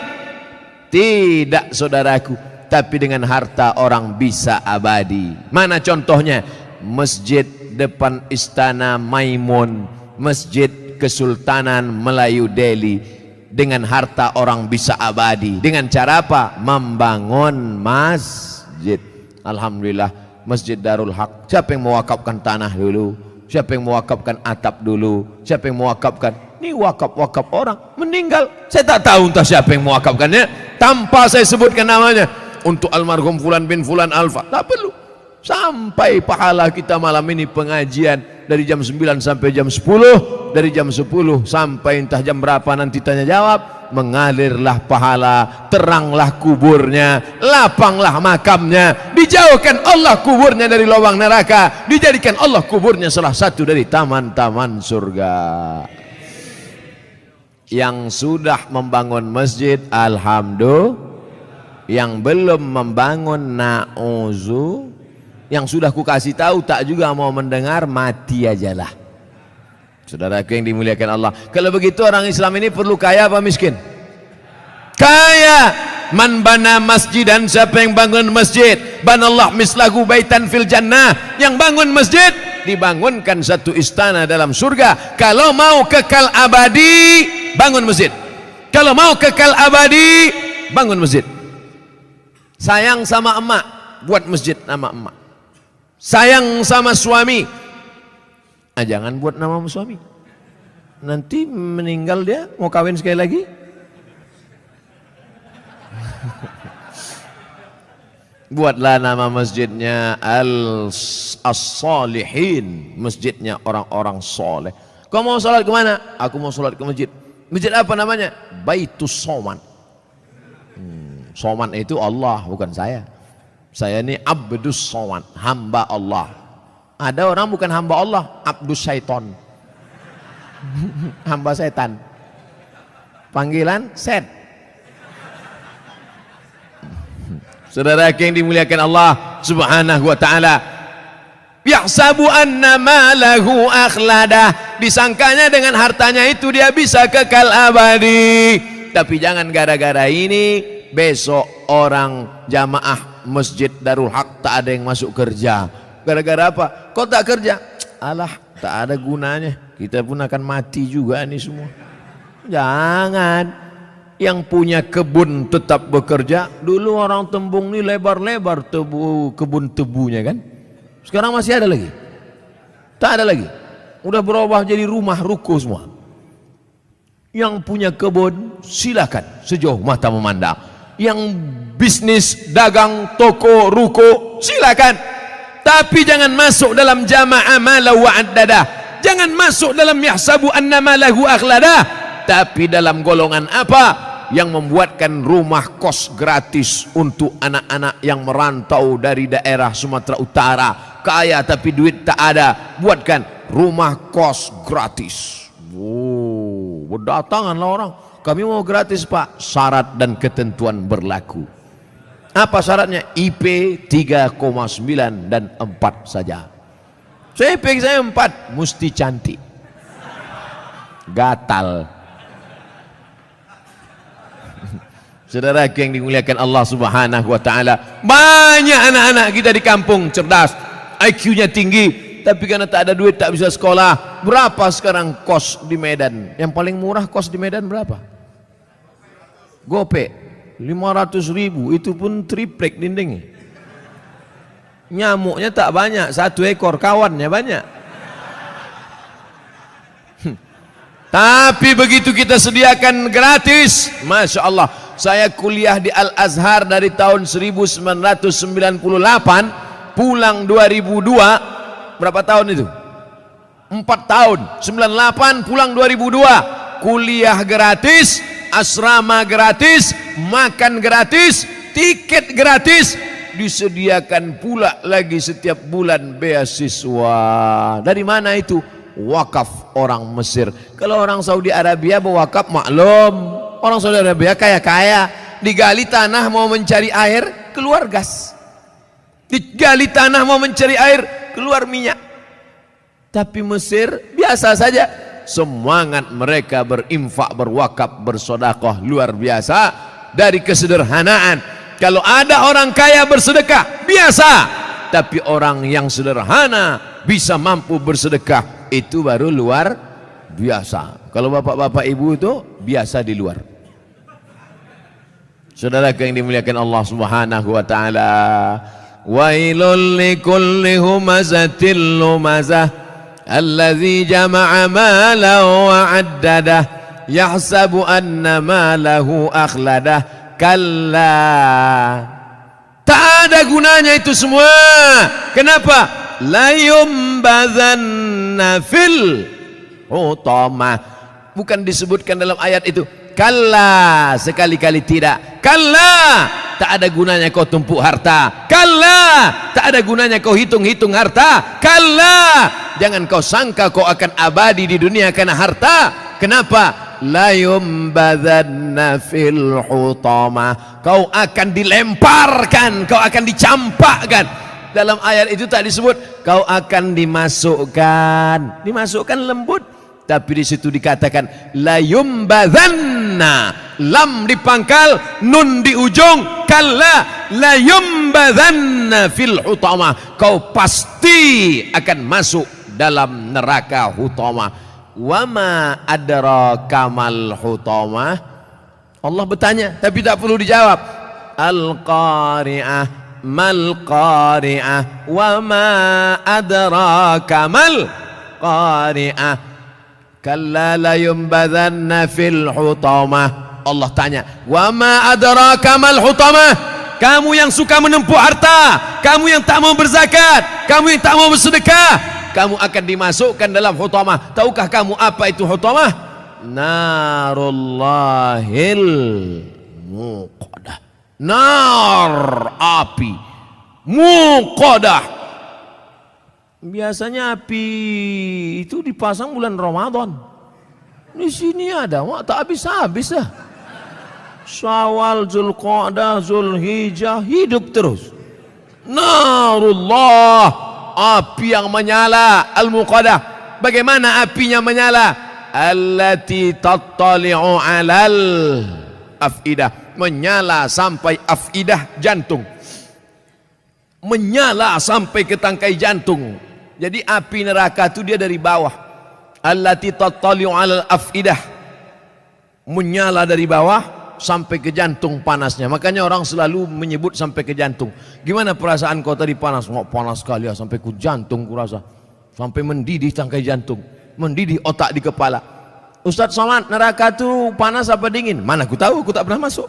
Tidak, saudaraku, tapi dengan harta orang bisa abadi. Mana contohnya? Masjid depan Istana Maimun, Masjid Kesultanan Melayu Delhi. Dengan harta orang bisa abadi. Dengan cara apa? Membangun masjid. Alhamdulillah, Masjid Darul Haq. Siapa yang mewakafkan tanah dulu? Siapa yang mewakafkan atap dulu? Siapa yang mewakafkan? Ini wakaf-wakaf orang meninggal, saya tak tahu entah siapa yang mewakafkannya, tanpa saya sebutkan namanya. Untuk almarhum Fulan bin Fulan Alfa, tak perlu. Sampai pahala kita malam ini pengajian dari jam 9 sampai jam 10, dari jam 10 sampai entah jam berapa nanti tanya jawab, mengalirlah pahala, teranglah kuburnya, lapanglah makamnya, dijauhkan Allah kuburnya dari lubang neraka, dijadikan Allah kuburnya salah satu dari taman-taman surga. Yang sudah membangun masjid, alhamdulillah. Yang belum membangun, na'uzu. Yang sudah ku kasih tahu tak juga mau mendengar, mati ajalah. Saudaraku yang dimuliakan Allah, kalau begitu orang Islam ini perlu kaya apa miskin? Kaya. Man bana masjidan, siapa yang bangun masjid, banallah mislahu baitan fil jannah. Yang bangun masjid, dibangunkan satu istana dalam surga. Kalau mau kekal abadi, bangun masjid. Kalau mau kekal abadi, bangun masjid. Sayang sama emak, buat masjid nama emak. Sayang sama suami, jangan buat nama suami. Nanti meninggal dia, mau kawin sekali lagi. Buatlah nama masjidnya As-Salihin, masjidnya orang-orang soleh. Kau mau sholat kemana? Aku mau sholat ke masjid. Masjid apa namanya? Baitus Soman. Soman itu Allah, bukan saya. Saya ini Abdus Soman, hamba Allah. Ada orang bukan hamba Allah, Abdus Syaiton. Hamba setan. Panggilan set. Saudara yang dimuliakan Allah Subhanahu wa taala, yahsabu anna malahu akhladah, disangkanya dengan hartanya itu dia bisa kekal abadi. Tapi jangan gara-gara ini besok orang jamaah Masjid Darul Haq tak ada yang masuk kerja. Gara-gara apa? Kok tak kerja? Alah, tak ada gunanya, kita pun akan mati juga nih semua. Jangan. Yang punya kebun tetap bekerja. Dulu orang Tembung ini lebar-lebar kebun tebunya kan. Sekarang masih ada lagi? Tak ada lagi. Udah berubah jadi rumah ruko semua. Yang punya kebun silakan sejauh mata memandang. Yang bisnis dagang toko ruko silakan. Tapi jangan masuk dalam jama'a malahu wa'addada. Jangan masuk dalam yahsabu anna malahu akhlada. Tapi dalam golongan apa? Yang membuatkan rumah kos gratis untuk anak-anak yang merantau dari daerah Sumatera Utara, kaya tapi duit tak ada, buatkan rumah kos gratis. Oh, berdatanganlah orang, kami mau gratis Pak. Syarat dan ketentuan berlaku. Apa syaratnya? IP 3,9 dan 4 saja. Saya IP saya 4, mesti cantik, gatal. Saudara yang dimuliakan Allah Subhanahu wa taala, banyak anak-anak kita di kampung cerdas, IQ-nya tinggi, tapi karena tak ada duit tak bisa sekolah. Berapa sekarang kos di Medan? Yang paling murah kos di Medan berapa? Gope 500.000, itu pun triplek dindingnya. Nyamuknya tak banyak, 1 ekor, kawannya banyak. Tapi begitu kita sediakan gratis, Masya Allah. Saya kuliah di Al-Azhar dari tahun 1998, pulang 2002. Berapa tahun itu? 4 tahun. 98 pulang 2002. Kuliah gratis, asrama gratis, makan gratis, tiket gratis, disediakan pula lagi setiap bulan beasiswa. Dari mana itu? Wakaf orang Mesir. Kalau orang Saudi Arabia berwakaf maklum, orang Saudi Arabia kaya-kaya, digali tanah mau mencari air, keluar gas. Digali tanah mau mencari air, keluar minyak. Tapi Mesir biasa saja. Semangat mereka berinfak, berwakaf, bersedekah luar biasa, dari kesederhanaan. Kalau ada orang kaya bersedekah, biasa. Tapi orang yang sederhana bisa mampu bersedekah, itu baru luar biasa. Kalau bapak-bapak ibu itu biasa di luar. Saudara yang dimuliakan Allah Subhanahu wa taala, wailul likulli humazatil lumazah alladzi jama'a malan wa 'addadah yahsabu anna malahu akhladah. Kalla, tak ada gunanya itu semua. Kenapa? La yumbazanna fil hutamah. Bukan disebutkan dalam ayat itu. Kalla, sekali-kali tidak. Kalla, tak ada gunanya kau tumpuk harta. Kalla, tak ada gunanya kau hitung-hitung harta. Kalla, jangan kau sangka kau akan abadi di dunia karena harta. Kenapa? La yumbadzanna fil hutamah. Kau akan dilemparkan, kau akan dicampakkan. Dalam ayat itu tak disebut kau akan dimasukkan. Dimasukkan lembut, tapi di situ dikatakan la yumbadzanna, lam di pangkal, nun di ujung, kalla la yumbadzanna fil hutamah. Kau pasti akan masuk dalam neraka hutamah. Wama adraka mal hutamah. Allah bertanya tapi tak perlu dijawab. Al-qari'ah, mal qari'ah, wama adraka mal qari'ah, kalla la yumbadzanna fil hutamah. Allah tanya, wama adraka mal hutamah. Kamu yang suka menempuh harta, kamu yang tak mau berzakat, kamu yang tak mau bersedekah, kamu akan dimasukkan dalam hutamah. Tahukah kamu apa itu hutamah? Narullahil muqadah. Nar, api. Muqadah. Biasanya api itu dipasang bulan Ramadan. Di sini ada, tak habis-habis dah. Syawal, Zulqa'dah, Zulhijjah, hidup terus. Narullah, api yang menyala, al-muqadah. Bagaimana apinya menyala? Allati tattali'u 'alal afidah, menyala sampai afidah, jantung. Menyala sampai ke tangkai jantung. Jadi api neraka itu dia dari bawah. Allati tattali'u 'alal afidah, menyala dari bawah sampai ke jantung panasnya. Makanya orang selalu menyebut sampai ke jantung. Gimana perasaan kau tadi panas? Oh, panas sekali ya, sampai ke jantung kurasa. Sampai mendidih tangkai jantung, mendidih otak di kepala. Ustadz Somad, neraka itu panas apa dingin? Mana aku tahu, aku tak pernah masuk.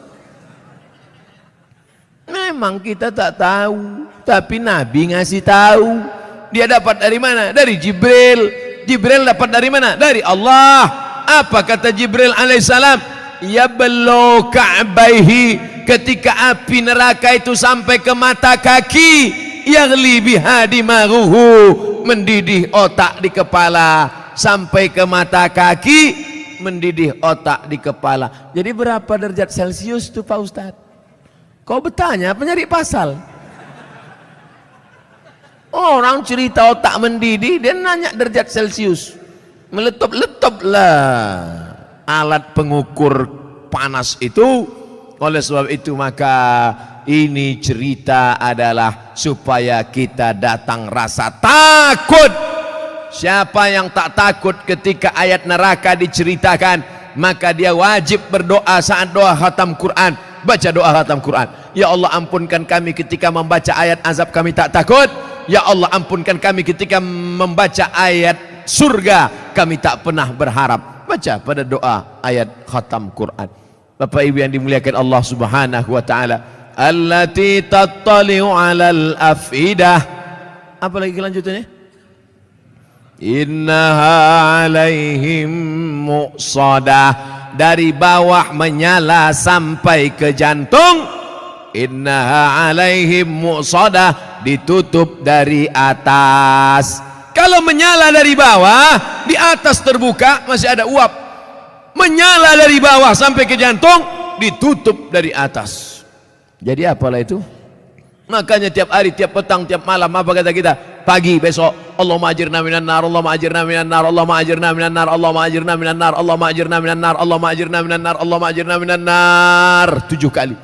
Memang kita tak tahu, tapi Nabi ngasih tahu. Dia dapat dari mana? Dari Jibril. Jibril dapat dari mana? Dari Allah. Apa kata Jibril alaihissalam? Yablu ka'baihi, ketika api neraka itu sampai ke mata kaki, yaghli biha dimaghuhu, mendidih otak di kepala, sampai ke mata kaki, mendidih otak di kepala. Jadi berapa derajat Celcius itu Pak Ustadz? Kau bertanya apa nyari pasal? Orang cerita otak mendidih, dia nanya derajat Celcius. Meletup-letup lah alat pengukur panas itu. Oleh sebab itu maka ini cerita adalah supaya kita datang rasa takut. Siapa yang tak takut ketika ayat neraka diceritakan, maka dia wajib berdoa saat doa khatam Quran. Baca doa khatam Quran. Ya Allah, ampunkan kami ketika membaca ayat azab, kami tak takut. Ya Allah, ampunkan kami ketika membaca ayat surga, kami tak pernah berharap. Baca pada doa ayat khatam Quran. Bapak Ibu yang dimuliakan Allah Subhanahu wa taala, allati tattali'u 'alal afidah. Apa lagi kelanjutannya? Innaha 'alaihim muqsadah, dari bawah menyala sampai ke jantung. Innaha 'alaihim muqsadah, ditutup dari atas. Kalau menyala dari bawah, di atas terbuka masih ada uap. Menyala dari bawah sampai ke jantung, ditutup dari atas. Jadi apalah itu? Makanya tiap hari, tiap petang, tiap malam apa kata kita? Pagi besok, Allahumma ajirna minan nar, Allahumma ajirna minan nar, Allahumma ajirna minan nar, Allahumma ajirna minan nar, Allahumma ajirna minan nar, Allahumma ajirna minan nar, Allahumma ajirna minan nar. 7 kali.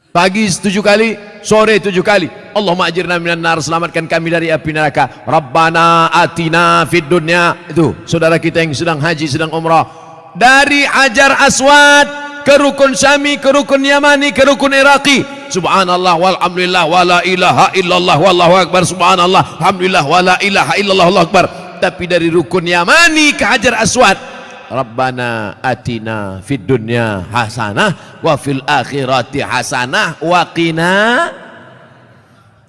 Pagi 7 kali, sore 7 kali. Allahumma ajirna minan nar, selamatkan kami dari api neraka. Rabbana atina fid dunya. Itu saudara kita yang sedang haji, sedang umrah, dari Hajar Aswad ke Rukun Syami, ke Rukun Yamani, ke Rukun Iraqi. Subhanallah walhamdulillah wala ilaha illallah wallahu akbar. Subhanallah alhamdulillah wala ilaha illallah wallahu akbar. Tapi dari Rukun Yamani ke Hajar Aswad, Rabbana atina fid dunya hasanah wa fil akhirati hasanah wa qina.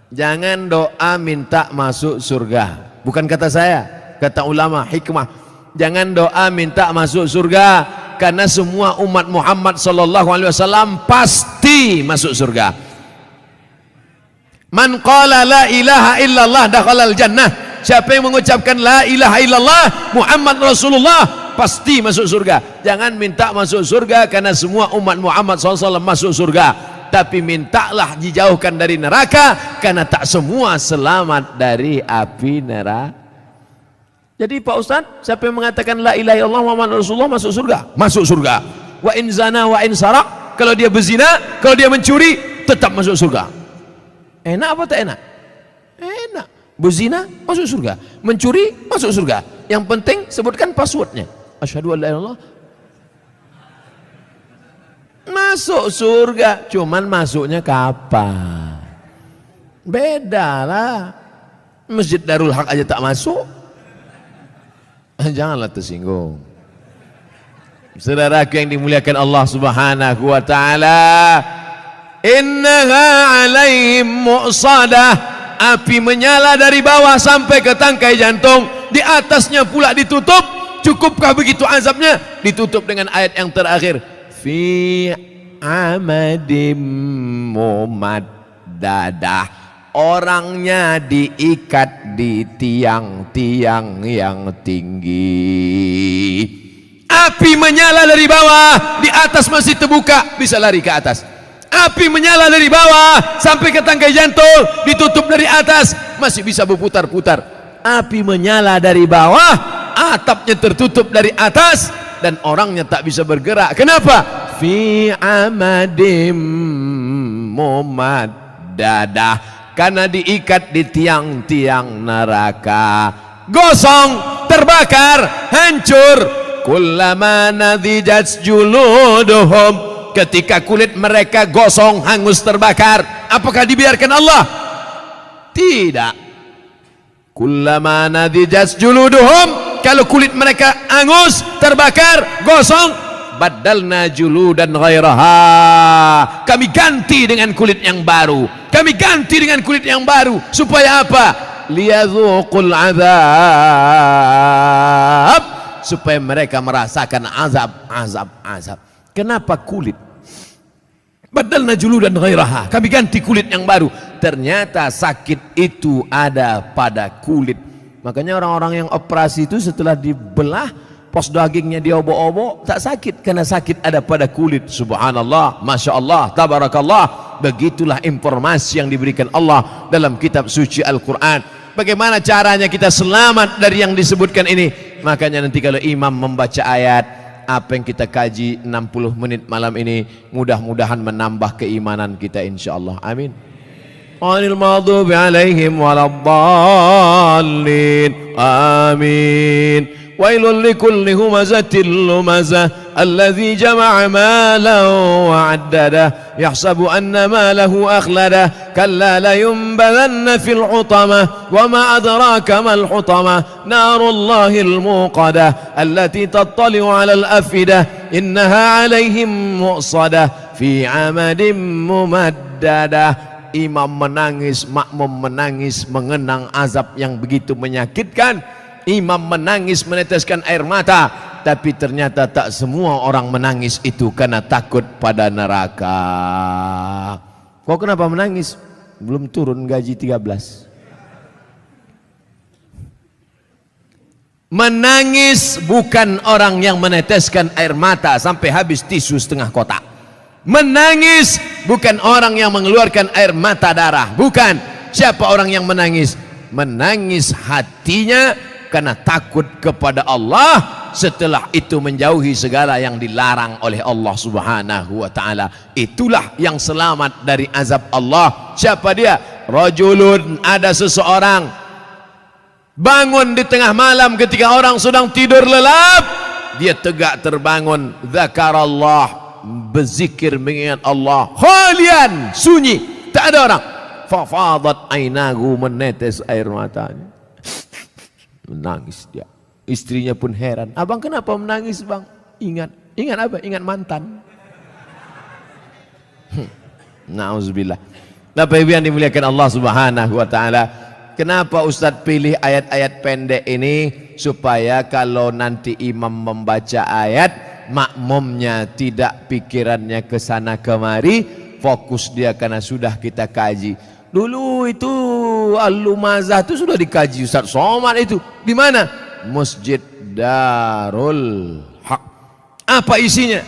Jangan doa minta masuk surga. Bukan kata saya, kata ulama hikmah. Jangan doa minta masuk surga, karena semua umat Muhammad sallallahu alaihi wasallam pasti masuk surga. Man qala la ilaha illallah dakhalal jannah. Siapa yang mengucapkan la ilaha illallah Muhammad Rasulullah pasti masuk surga. Jangan minta masuk surga karena semua umat Muhammad SAW masuk surga, tapi mintalah dijauhkan dari neraka, karena tak semua selamat dari api neraka. Jadi Pak Ustaz, siapa yang mengatakan la ilaha illallah Muhammad Rasulullah masuk surga? Masuk surga. Wa in zana wa in sarak, kalau dia berzina, kalau dia mencuri, tetap masuk surga. Enak apa tak enak? Enak. Berzina masuk surga, mencuri masuk surga. Yang penting sebutkan passwordnya. Asyhadu an la ilaha illallah. Masuk surga, cuman masuknya kapan? Beda lah. Masjid Darul Haq aja tak masuk. Janganlah tersinggung. Saudaraku yang dimuliakan Allah Subhanahu wa taala, innaha 'alaihim mu'sadah, api menyala dari bawah sampai ke tangkai jantung, di atasnya pula ditutup. Cukupkah begitu azabnya? Ditutup dengan ayat yang terakhir, fi amadim mumaddadah. Orangnya diikat di tiang-tiang yang tinggi. Api menyala dari bawah, di atas masih terbuka, bisa lari ke atas. Api menyala dari bawah sampai ke tangkai jantung, ditutup dari atas, masih bisa berputar-putar. Api menyala dari bawah, atapnya tertutup dari atas, dan orangnya tak bisa bergerak. Kenapa? Fi amadim mumaddadah, karena diikat di tiang-tiang neraka. Gosong, terbakar, hancur. Kullama nadijat juluduhum, ketika kulit mereka gosong, hangus, terbakar, apakah dibiarkan Allah? Tidak. Kullama nadijat juluduhum, kalau kulit mereka hangus, terbakar, gosong, badalna juludan ghairaha, kami ganti dengan kulit yang baru. Kami ganti dengan kulit yang baru. Supaya apa? Liyadzuqul azab, supaya mereka merasakan azab. Kenapa kulit? Badalna juludan ghairaha, kami ganti kulit yang baru. Ternyata sakit itu ada pada kulit. Makanya orang-orang yang operasi itu setelah dibelah, pos dagingnya diobok-obok, tak sakit, karena sakit ada pada kulit. Subhanallah, Masya Allah, Tabarakallah. Begitulah informasi yang diberikan Allah dalam kitab suci Al-Quran. Bagaimana caranya kita selamat dari yang disebutkan ini? Makanya nanti kalau imam membaca ayat, apa yang kita kaji 60 menit malam ini, mudah-mudahan menambah keimanan kita insyaallah. Amin. Ghairil maghdubi alaihim waladdallin. Amin. Wailul likulli humazatil lumazah alladzi jama'a malan wa 'addada yahsabu anna malahu akhlada kalla la yunbadanna fil hutamah wa ma adraka mal hutamah narullahil muqadah allati tattali'u 'alal afidah innaha 'alaihim mu'sadah fi 'amadin mumaddadah. Imam menangis, makmum menangis mengenang azab yang begitu menyakitkan. Imam menangis meneteskan air mata, tapi ternyata tak semua orang menangis itu karena takut pada neraka. Kau kenapa menangis? Belum turun gaji 13. Menangis bukan orang yang meneteskan air mata sampai habis tisu setengah kotak. Menangis bukan orang yang mengeluarkan air mata darah, bukan. Siapa orang yang menangis? Menangis hatinya karena takut kepada Allah, setelah itu menjauhi segala yang dilarang oleh Allah Subhanahu wa taala. Itulah yang selamat dari azab Allah. Siapa dia? Rajulun, ada seseorang bangun di tengah malam ketika orang sedang tidur lelap, dia tegak terbangun, zakarallah, berzikir mengingat Allah, khalian, sunyi, tak ada orang. Fafadat ainahu, menetes air matanya, menangis dia. Istrinya pun heran, abang kenapa menangis bang? Ingat apa? Ingat mantan. Nauzubillah. Bapak Ibu yang dimuliakan Allah Subhanahu wa taala, kenapa Ustadz pilih ayat-ayat pendek ini? Supaya kalau nanti imam membaca ayat, makmumnya tidak pikirannya ke sana kemari, fokus dia karena sudah kita kaji. Dulu itu Al-Lumazah itu sudah dikaji Ustaz Somad itu. Di mana? Masjid Darul Haq. Apa isinya?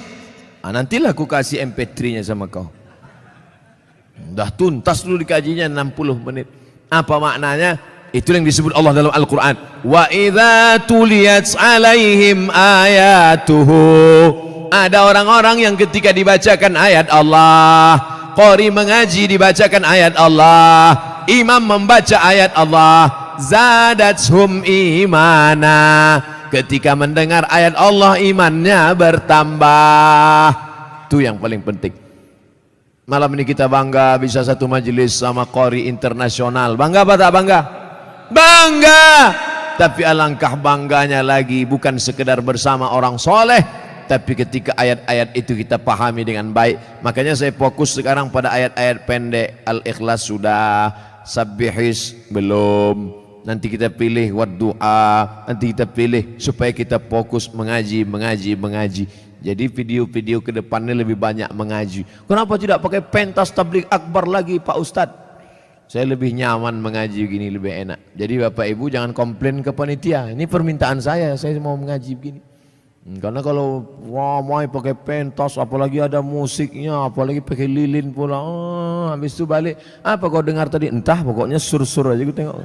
Nantilah aku kasih MP3-nya sama kau. Dah tuntas dulu dikajinya 60 menit. Apa maknanya? Itu yang disebut Allah dalam Al-Quran. Wa idza tuliyat alaihim ayatuhu. Ada orang-orang yang ketika dibacakan ayat Allah, qari mengaji dibacakan ayat Allah, imam membaca ayat Allah, zadathum imana. Ketika mendengar ayat Allah, imannya bertambah. Itu yang paling penting. Malam ini kita bangga bisa satu majelis sama qari internasional. Bangga apa tak bangga? Bangga. Tapi alangkah bangganya lagi bukan sekedar bersama orang soleh, tapi ketika ayat-ayat itu kita pahami dengan baik. Makanya saya fokus sekarang pada ayat-ayat pendek. Al-Ikhlas sudah, Sabbihis belum, nanti kita pilih Waddu'a, nanti kita pilih, supaya kita fokus mengaji. Jadi video-video ke depannya lebih banyak mengaji. Kenapa tidak pakai pentas tabligh akbar lagi Pak Ustadz? Saya lebih nyaman mengaji begini, lebih enak. Jadi Bapak Ibu jangan komplain ke panitia. Ini permintaan saya mau mengaji begini. Karena kalau ramai pakai pentas, apalagi ada musiknya, apalagi pakai lilin pula, habis itu balik, apa kau dengar tadi? Entah, pokoknya sur-sur aja gue tengok.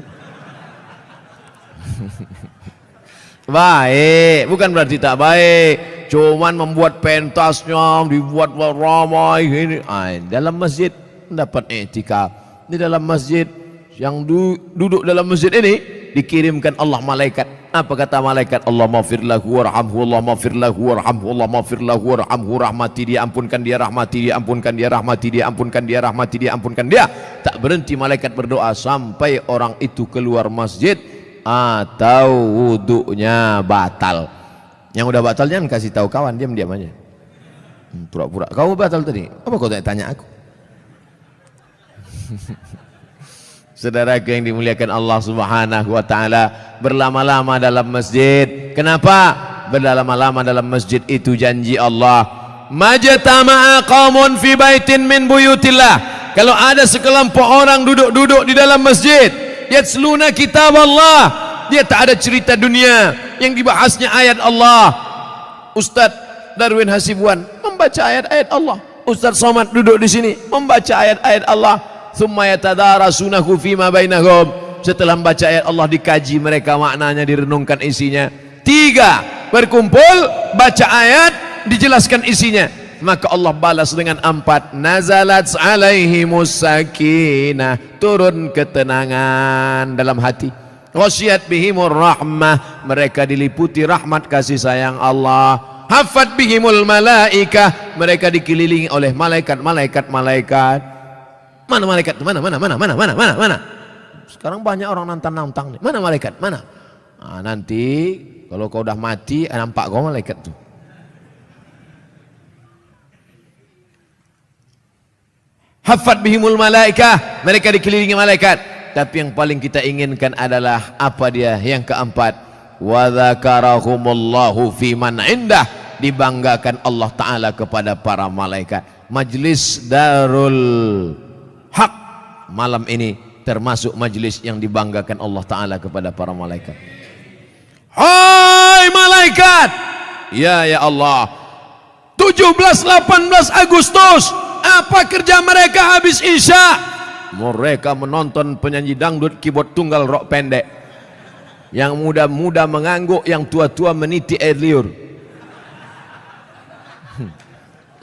Baik, bukan berarti tak baik. Cuman membuat pentasnya, dibuat ramai ini. Dalam masjid mendapat etika. Di dalam masjid, yang duduk dalam masjid ini dikirimkan Allah malaikat. Apa kata malaikat? Allah maghfir lahu warhamhu, Allah maghfir lahu warhamhu, Allah maghfir lahu warhamhu, rahmati dia, ampunkan dia, rahmati dia, ampunkan dia, rahmati dia, ampunkan dia, rahmati dia, ampunkan dia. Tak berhenti malaikat berdoa sampai orang itu keluar masjid atau wudunya batal. Yang udah batal jangan kasih tahu kawan, diam-diam aja. Pura-pura kau batal tadi. Apa kau tanya aku? Saudaraku yang dimuliakan Allah Subhanahu wa taala, berlama-lama dalam masjid. Kenapa? berlama-lama dalam masjid itu janji Allah. Majtama'a qaumun fi baitin min buyutillah. Kalau ada sekelompok orang duduk-duduk di dalam masjid, yatsluna kitab Allah, dia tak ada cerita dunia, yang dibahasnya ayat Allah. Ustaz Darwin Hasibuan membaca ayat-ayat Allah, Ustaz Somad duduk di sini membaca ayat-ayat Allah. Thumma yatadarasunahu fima bainahum. Setelah membaca ayat Allah dikaji mereka maknanya, direnungkan isinya. 3, berkumpul baca ayat, dijelaskan isinya, maka Allah balas dengan 4, nazalat alaihimus sakinah, turun ketenangan dalam hati. Ghasyiyat bihimur rahmah, mereka diliputi rahmat kasih sayang Allah. Hafat bihimul malaikah, mereka dikelilingi oleh malaikat-malaikat. Mana malaikat? Mana? Sekarang banyak orang nantang-nantang nih. Mana malaikat? Mana? Nah, nanti kalau kau udah mati nampak kau malaikat tuh. Hafat bihimul malaikah, mereka dikelilingi malaikat. Tapi yang paling kita inginkan adalah apa dia? Yang keempat, wa dzakarahumullahu fi man indah, dibanggakan Allah Ta'ala kepada para malaikat. Majlis Darul Haq malam ini termasuk majlis yang dibanggakan Allah Ta'ala kepada para malaikat. Hai malaikat, ya Allah, 17-18 Agustus, apa kerja mereka habis Isya? Mereka menonton penyanyi dangdut keyboard tunggal rok pendek. Yang muda-muda mengangguk, yang tua-tua meniti air liur.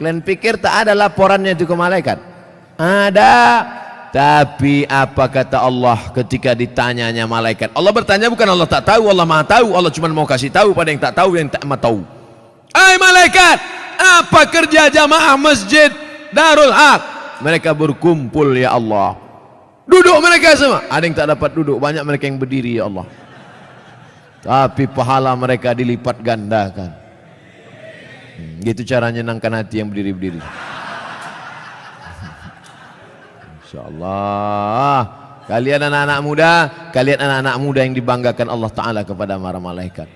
Kalian pikir tak ada laporannya itu ke malaikat? Ada. Tapi apa kata Allah ketika ditanyanya malaikat? Allah bertanya, bukan Allah tak tahu, Allah maha tahu. Allah cuma mau kasih tahu pada yang tak tahu, yang tak mau tahu. Hai malaikat, apa kerja jamaah masjid Darul Haq? Mereka berkumpul ya Allah. Duduk mereka semua. Ada yang tak dapat duduk, banyak mereka yang berdiri ya Allah. Tapi pahala mereka dilipat gandakan. Gitu cara nyenangkan hati yang berdiri-berdiri. InsyaAllah kalian anak-anak muda, kalian anak-anak muda yang dibanggakan Allah Ta'ala kepada para malaikat.